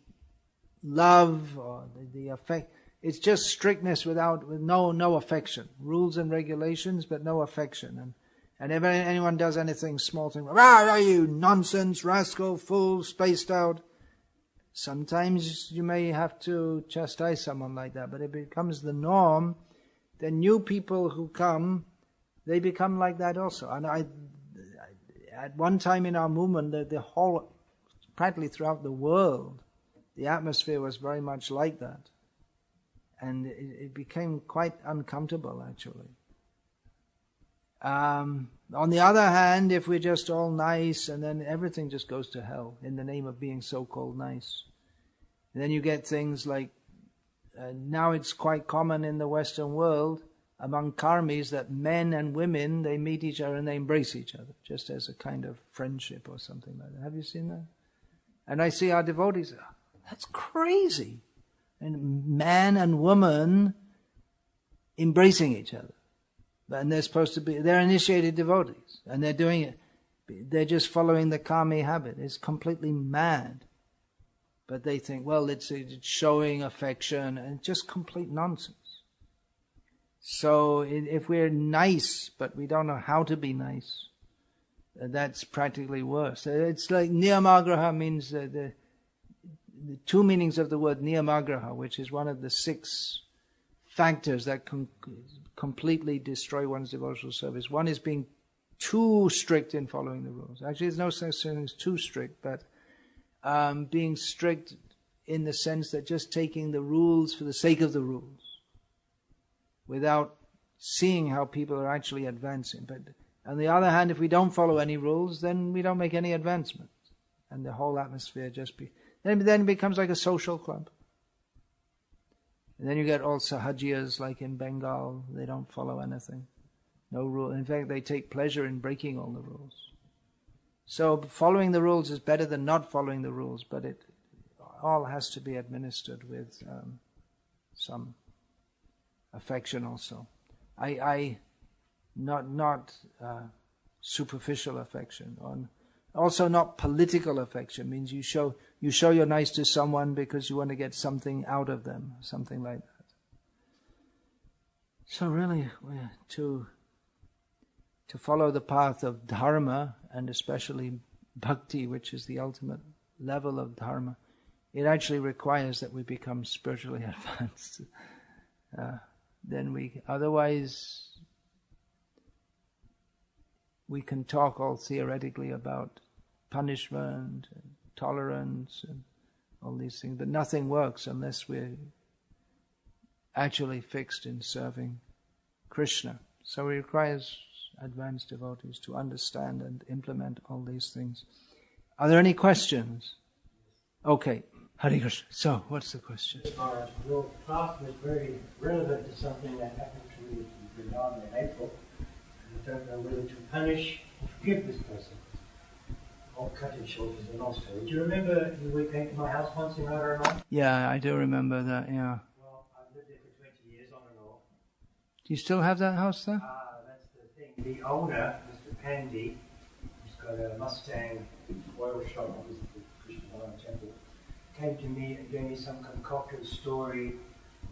A: love or the affect. It's just strictness with no affection. Rules and regulations, but no affection. And if anyone does anything, small thing, are you nonsense, rascal, fool, spaced out? Sometimes you may have to chastise someone like that, but if it becomes the norm, then new people who come, they become like that also. And at one time in our movement, the whole, practically throughout the world, the atmosphere was very much like that. And it became quite uncomfortable, actually. On the other hand, if we're just all nice, and then everything just goes to hell in the name of being so-called nice. And then you get things like, now it's quite common in the Western world, among karmis, that men and women, they meet each other and they embrace each other, just as a kind of friendship or something like that. Have you seen that? And I see our devotees, that's crazy. And man and woman embracing each other. And they're initiated devotees. And they're doing it. They're just following the karmi habit. It's completely mad. But they think, well, it's showing affection, and it's just complete nonsense. So if we're nice, but we don't know how to be nice, that's practically worse. It's like niyamagraha means the two meanings of the word niyamagraha, which is one of the 6 factors that completely destroy one's devotional service. One is being too strict in following the rules. Actually, there's no such thing as too strict, but being strict in the sense that just taking the rules for the sake of the rules, without seeing how people are actually advancing. But on the other hand, if we don't follow any rules, then we don't make any advancement. And the whole atmosphere then it becomes like a social club. And then you get all sahajiyas like in Bengal. They don't follow anything. No rule. In fact, they take pleasure in breaking all the rules. So following the rules is better than not following the rules, but it all has to be administered with some affection also. Not superficial affection. Also not political affection. Means you show you're nice to someone because you want to get something out of them, something like that. So really, to follow the path of dharma, and especially bhakti, which is the ultimate level of dharma, it actually requires that we become spiritually advanced. Otherwise, we can talk all theoretically about punishment and tolerance and all these things, but nothing works unless we're actually fixed in serving Krishna. So it requires advanced devotees to understand and implement all these things. Are there any questions? Okay, Hare Krishna. So, what's the question?
B: Your class was very relevant to something that happened to me in Vrindavan in April. I don't know whether to punish or forgive this person. I'll cut it short as a long story. Do you remember you came to my house once in Radha?
A: Yeah, I do remember that, yeah.
B: Well, I've lived there for 20 years on and off.
A: Do you still have that house there?
B: That's the thing. The owner, Mr. Pandy, who's got a Mustang oil shop opposite the Krishna temple, came to me and gave me some concocted story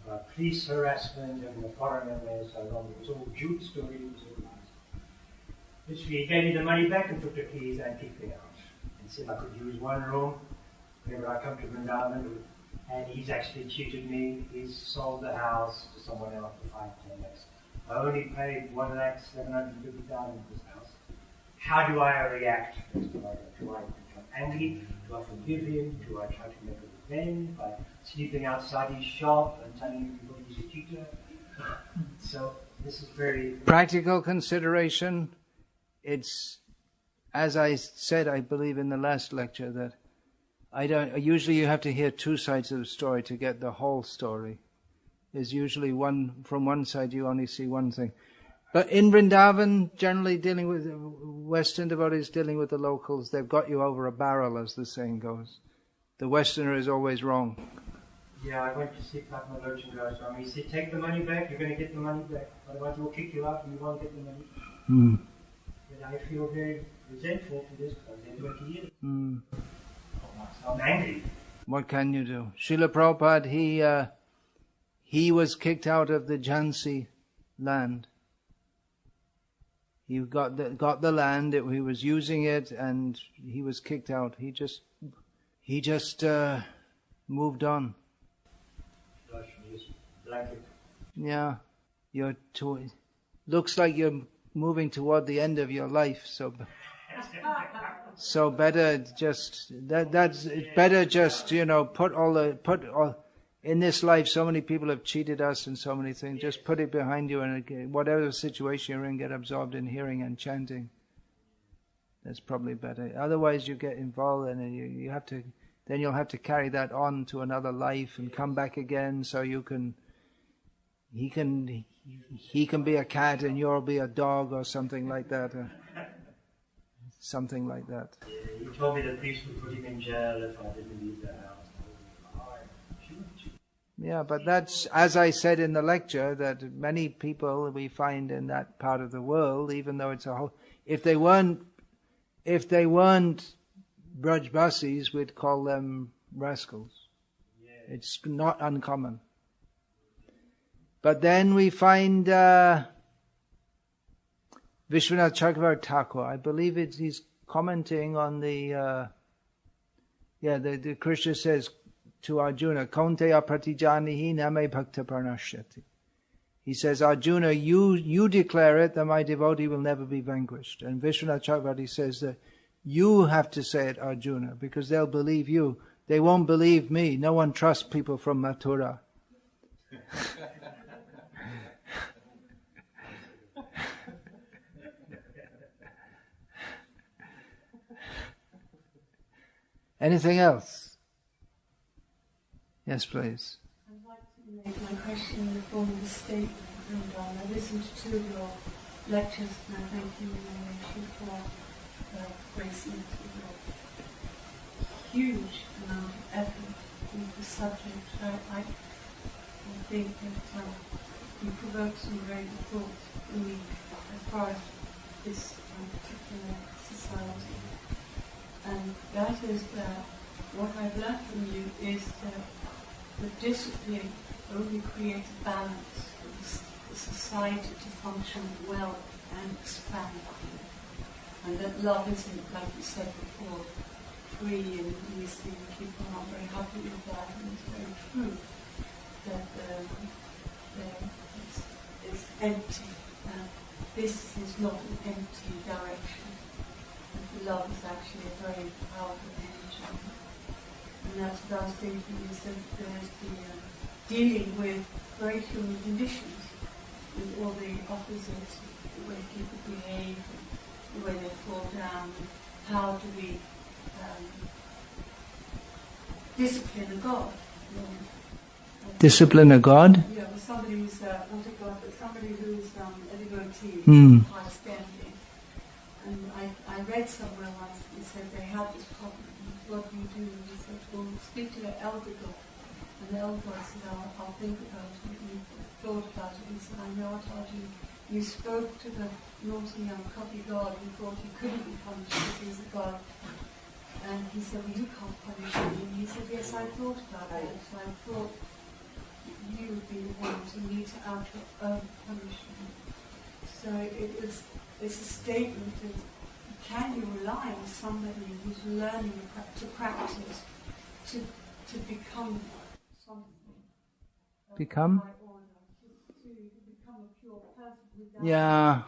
B: about police harassment and the foreigner there so long. It was all Jude story, it was all lies. Literally, he gave me the money back and took the keys and kicked me out. And said I could use one room whenever I come to Vrindavan. And he's actually cheated me. He's sold the house to someone else for 5-10 lakhs. I only paid 1,750,000 for this house. How do I react? Do I become angry? Do I forgive him? Do I try to make a revenge by sleeping outside his shop and telling everybody he's a cheater? So this is very
A: practical consideration. It's, as I said, I believe in the last lecture, that usually you have to hear two sides of the story to get the whole story. There's usually from one side you only see one thing. But in Vrindavan, generally dealing with Western devotees, dealing with the locals, they've got you over a barrel, as the saying goes. The Westerner is always wrong.
B: Yeah, I went to see Padmalochan Goswami. He said, take the money back, you're going to get the money back. Otherwise we'll kick you out and you won't get the money. But I feel very resentful for this because they're 20 years. I'm angry.
A: What can you do? Srila Prabhupada, he was kicked out of the Jhansi land. He got the land, he was using it, and he was kicked out. He just moved on. Yeah, looks like you're moving toward the end of your life. So better just put in this life. So many people have cheated us and so many things. Just put it behind you, and whatever situation you're in, get absorbed in hearing and chanting. That's probably better. Otherwise, you get involved, and you have to. Then you'll have to carry that on to another life and come back again. So you can. He can be a cat and you'll be a dog or something like that. Something like that.
B: Yeah, he told me the priest would put him in jail if I didn't leave the house.
A: Yeah, but that's, as I said in the lecture, that many people we find in that part of the world, even though it's a whole, if they weren't Brajbasis, we'd call them rascals. Yeah. It's not uncommon. But then we find Vishwanath Chakravarti Thakur. I believe he's commenting on the Krishna says to Arjuna, Kaunteya pratijanihi name bhakta parnashyati. He says, Arjuna, you declare it that my devotee will never be vanquished. And Vishwanath Chakravarti says that you have to say it, Arjuna, because they'll believe you. They won't believe me. No one trusts people from Mathura. Anything else? Yes, please.
C: I'd like to make my question in the form of a statement. And I listened to two of your lectures, and I thank you in relation for gracing it with a huge amount of effort into the subject. I think that you provoked some very good thoughts in me as far as this particular society. And that is that what I've learned from you is that the discipline only creates balance for the society to function well and expand. And that love isn't, like you said before, free and easy, and people are not very happy with that, and it's very true that it's empty. This is not an empty direction. And love is actually a very powerful energy. And that's what I was thinking, is that there's the dealing with very human conditions, with all the opposites, the way people behave, the way they fall down, how do we discipline a God.
A: Discipline a God?
C: Yeah, well, somebody who's, not a God, but somebody who's a devotee, high standing. And I read somewhere once, he said they had this problem. What do you do? And he said, well, speak to the elder God. And the elder God said, I'll think about it. And he thought about it. He said, I know what I'll do. You spoke to the naughty young cocky God who thought he couldn't be punished because he's a God. And he said, well, you can't punish me. And he said, yes, I thought about that. So I thought you would be the one to mete out your own punishment. So it's a statement of, can you rely on somebody who's learning to practice to become something?
A: Become?
C: To become a pure person.
A: Yeah.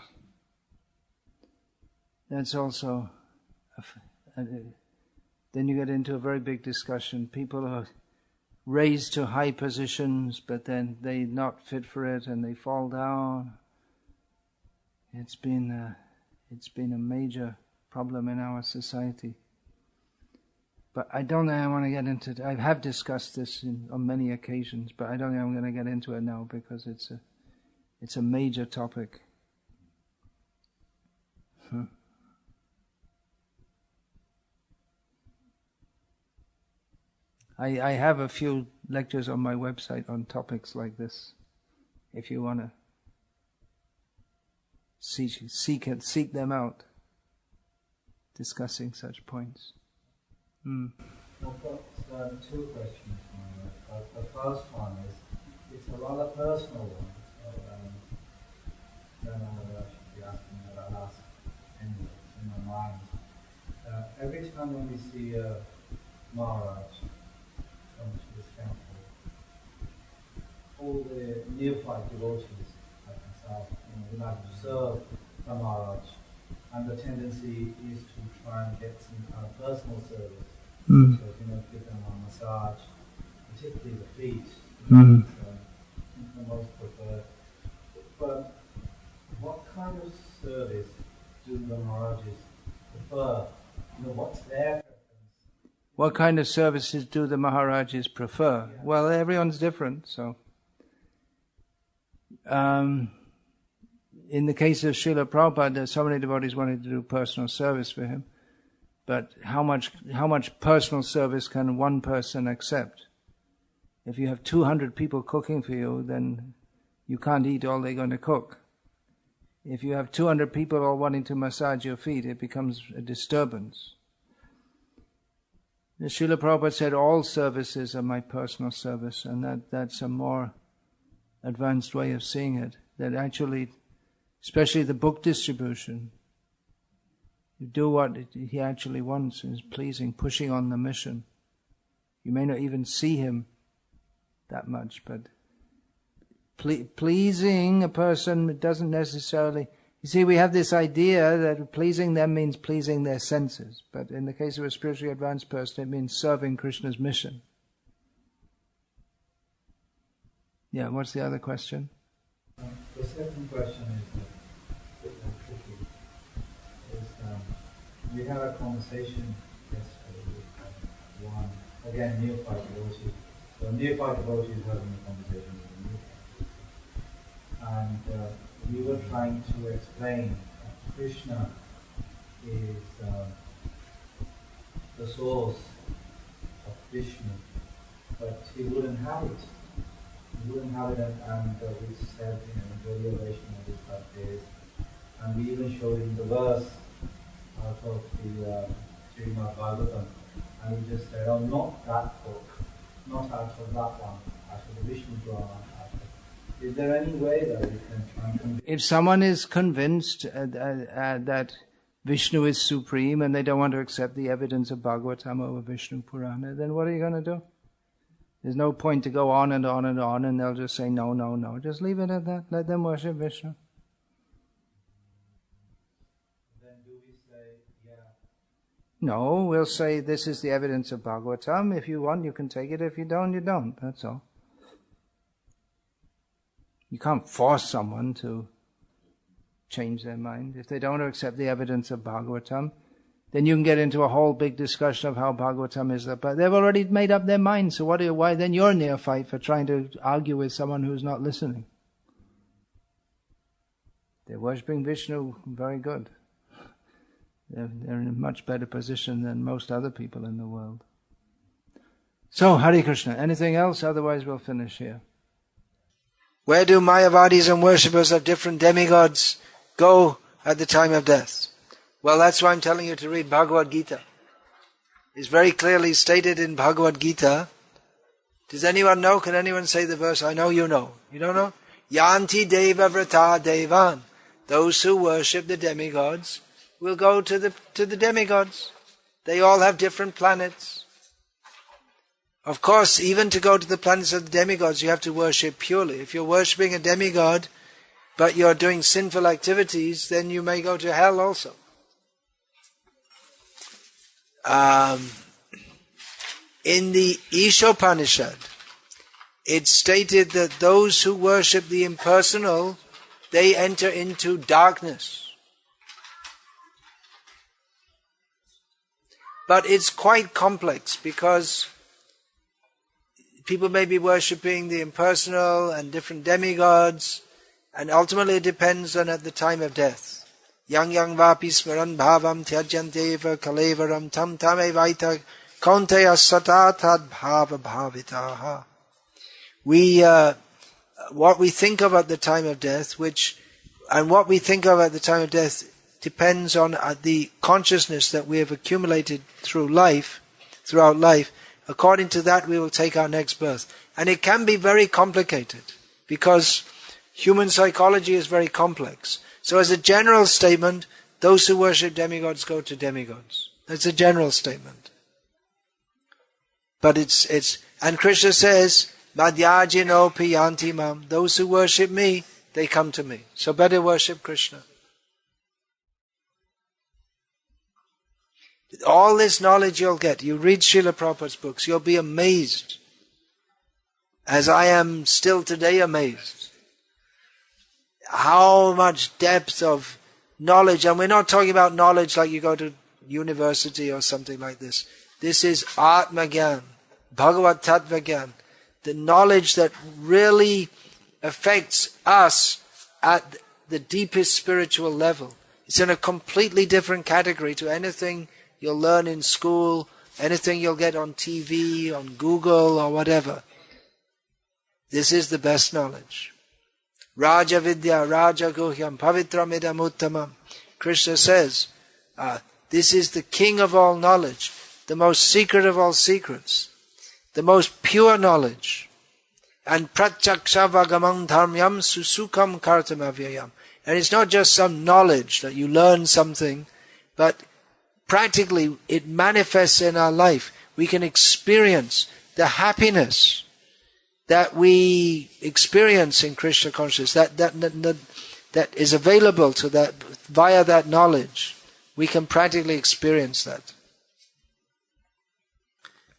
A: That's also, then you get into a very big discussion. People are raised to high positions, but then they're not fit for it and they fall down. It's been a major problem in our society. But I don't think I want to get into it. I have discussed this on many occasions, but I don't think I'm going to get into it now because it's a major topic. I have a few lectures on my website on topics like this, if you want to seek them out, discussing such points.
D: I've got two questions. The first one is, it's a rather personal one, so I don't know whether I should be asking, but I'll ask anyway, it's in my mind. Every time when we see Maharaj come to this temple, all the neophyte devotees like myself, we like to serve the Maharaj, and the tendency is to try and get some kind of personal service. So, give them a massage, particularly the feet, the most preferred. But what kind of service do the Maharajas prefer? What's their preference?
A: What kind of services do the Maharajas prefer? Yeah. Well, everyone's different, so. In the case of Srila Prabhupada, so many devotees wanted to do personal service for him. But how much personal service can one person accept? If you have 200 people cooking for you, then you can't eat all they're going to cook. If you have 200 people all wanting to massage your feet, it becomes a disturbance. The Srila Prabhupada said all services are my personal service, and that's a more advanced way of seeing it. That actually, especially the book distribution, you do what he actually wants, is pleasing, pushing on the mission. You may not even see him that much, but pleasing a person doesn't necessarily... You see, we have this idea that pleasing them means pleasing their senses, but in the case of a spiritually advanced person, it means serving Krishna's mission. Yeah, what's the other question?
D: The second question is a bit more tricky. We had a conversation yesterday with one, again, neophyte devotee, So a nearby devotee is having a conversation with me, and we were trying to explain that Krishna is the source of Vishnu, but he wouldn't have it. He wouldn't have it, and we said, enjoy your Vaishnava days. And we even showed him the verse out of the Srimad Bhagavatam, and he just said, oh, not that book, not out of that one, out of the Vishnu Purana. Is there any way that we can try and convince?
A: If someone is convinced that Vishnu is supreme and they don't want to accept the evidence of Bhagavatam over Vishnu Purana, then what are you going to do? There's no point to go on and on and on, and they'll just say, no, no, no. Just leave it at that. Let them worship Vishnu.
D: Then do we say, yeah?
A: No, we'll say this is the evidence of Bhagavatam. If you want, you can take it. If you don't, you don't. That's all. You can't force someone to change their mind. If they don't accept the evidence of Bhagavatam, then you can get into a whole big discussion of how Bhagavatam is. But they've already made up their mind, so why then you're neophyte for trying to argue with someone who's not listening? They're worshipping Vishnu, very good. They're in a much better position than most other people in the world. So, Hare Krishna. Anything else? Otherwise we'll finish here. Where do Mayavadis and worshippers of different demigods go at the time of death? Well, that's why I'm telling you to read Bhagavad Gita. It's very clearly stated in Bhagavad Gita. Does anyone know? Can anyone say the verse? I know you know. You don't know? Yanti deva vrata devan. Those who worship the demigods will go to the demigods. They all have different planets. Of course, even to go to the planets of the demigods, you have to worship purely. If you're worshipping a demigod, but you're doing sinful activities, then you may go to hell also. In the Ishopanishad, it's stated that those who worship the impersonal, they enter into darkness. But it's quite complex because people may be worshipping the impersonal and different demigods, and ultimately it depends on at the time of death. Yang vapi smaran bhavam tyajanteva kalevaram tam evaita kaunteya satatad bhava bhavitaha. What we think of at the time of death, what we think of at the time of death depends on the consciousness that we have accumulated throughout life. According to that, we will take our next birth. And it can be very complicated because human psychology is very complex. So as a general statement, those who worship demigods go to demigods. That's a general statement. But and Krishna says, Madhyajino piyanti mam. Those who worship me, they come to me. So better worship Krishna. All this knowledge you'll get. You read Srila Prabhupada's books, you'll be amazed. As I am still today amazed. How much depth of knowledge, and we're not talking about knowledge like you go to university or something like this. This is Atma Gyan, Bhagavad Tattva Gyan, the knowledge that really affects us at the deepest spiritual level. It's in a completely different category to anything you'll learn in school, anything you'll get on TV, on Google or whatever. This is the best knowledge. Raja Vidya, Raja Guhyam, Pavitram Idam Uttamam. Krishna says, this is the king of all knowledge, the most secret of all secrets, the most pure knowledge. And Pratyaksha Dharmyam Susukam Kartam Avyayam. And it's not just some knowledge that you learn something, but practically it manifests in our life. We can experience the happiness that we experience in Krishna consciousness, that is available to that via that knowledge. We can practically experience that.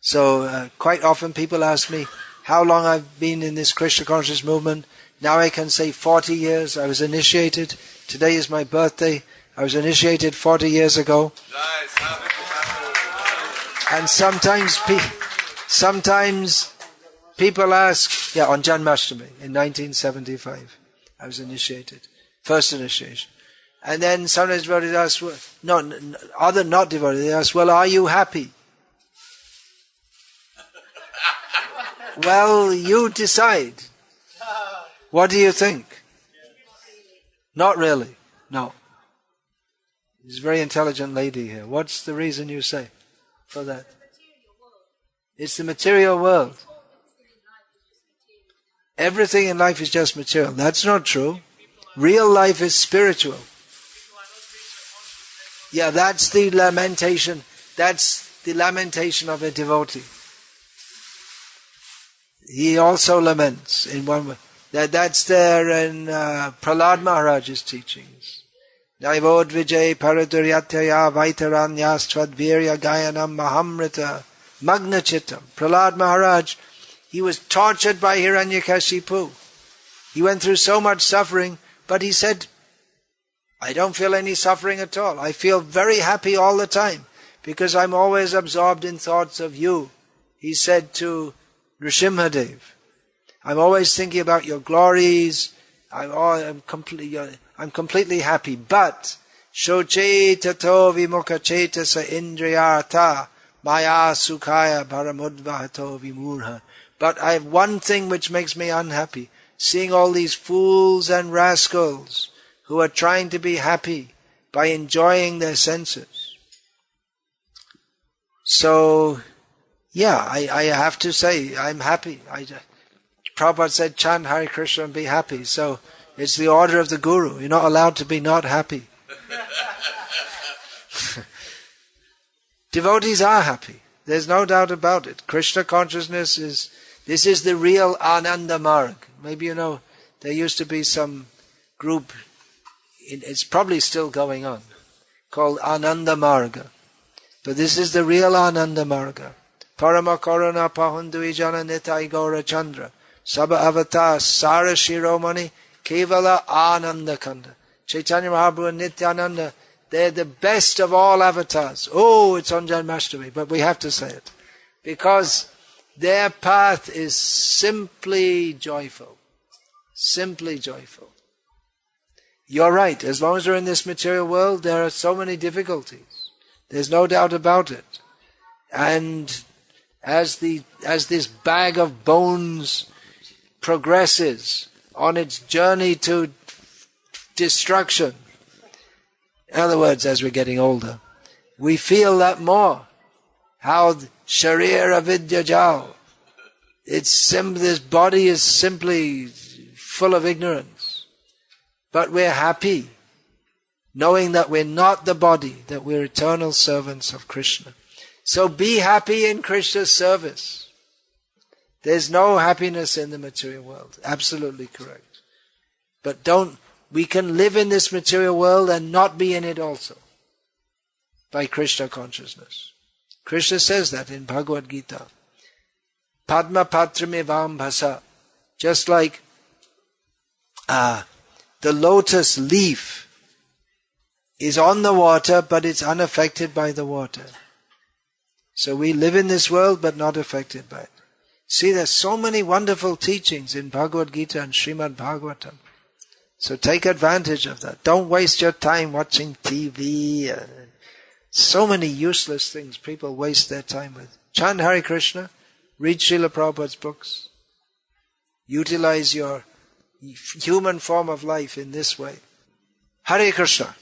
A: So quite often people ask me how long I've been in this Krishna consciousness movement. Now I can say 40 years. I was initiated. Today is my birthday. I was initiated 40 years ago. And sometimes people ask, on Janmashtami in 1975, I was initiated, first initiation. And then sometimes devotees ask, other not devotees, they ask, well, are you happy? Well, you decide. What do you think? Not really. No. There's a very intelligent lady here. What's the reason you say for that? It's the material world. Everything in life is just material. That's not true. Real life is spiritual. Yeah, that's the lamentation. That's the lamentation of a devotee. He also laments in one way. That's there in Prahlad Maharaj's teachings. Naivodvijay paraduryatyaya vaitaranyastvad gayanam mahamrita magnachitam. Prahlad Maharaj, he was tortured by Hiranyakashipu. He went through so much suffering, but he said, I don't feel any suffering at all. I feel very happy all the time because I'm always absorbed in thoughts of you. He said to Nrsimhadev, I'm always thinking about your glories. I'm completely happy. But shoche tato vimukha chetasa indriyartha maya sukhaya paramudvahato vimurha. But I have one thing which makes me unhappy, seeing all these fools and rascals who are trying to be happy by enjoying their senses. So, I have to say, I'm happy. Prabhupada said, chant Hare Krishna and be happy. So, it's the order of the Guru. You're not allowed to be not happy. Devotees are happy. There's no doubt about it. Krishna consciousness this is the real Ananda Marg. Maybe you know, there used to be some group, it's probably still going on, called Ananda Marga. But this is the real Ananda Marga. Parama Karana Pahundui Jana Nitai Gaura Chandra. Sabha Avatar Sara Shiromani Kevala Ananda Kanda. Chaitanya Mahaprabhu and Nityananda, they're the best of all avatars. Oh, it's on Janmashtami, but we have to say it. Because their path is simply joyful. Simply joyful. You're right, as long as we're in this material world, there are so many difficulties. There's no doubt about it. And as this bag of bones progresses on its journey to destruction, in other words, as we're getting older, we feel that more. How Sharir Avidya Jal. This body is simply full of ignorance. But we're happy, knowing that we're not the body, that we're eternal servants of Krishna. So be happy in Krishna's service. There's no happiness in the material world. Absolutely correct. But we can live in this material world and not be in it also. By Krishna consciousness. Krishna says that in Bhagavad Gita. Padma patramivam bhasa. Just like the lotus leaf is on the water, but it's unaffected by the water. So we live in this world, but not affected by it. See, there's so many wonderful teachings in Bhagavad Gita and Srimad Bhagavatam. So take advantage of that. Don't waste your time watching TV. So many useless things people waste their time with. Chant Hare Krishna. Read Srila Prabhupada's books. Utilize your human form of life in this way. Hare Krishna.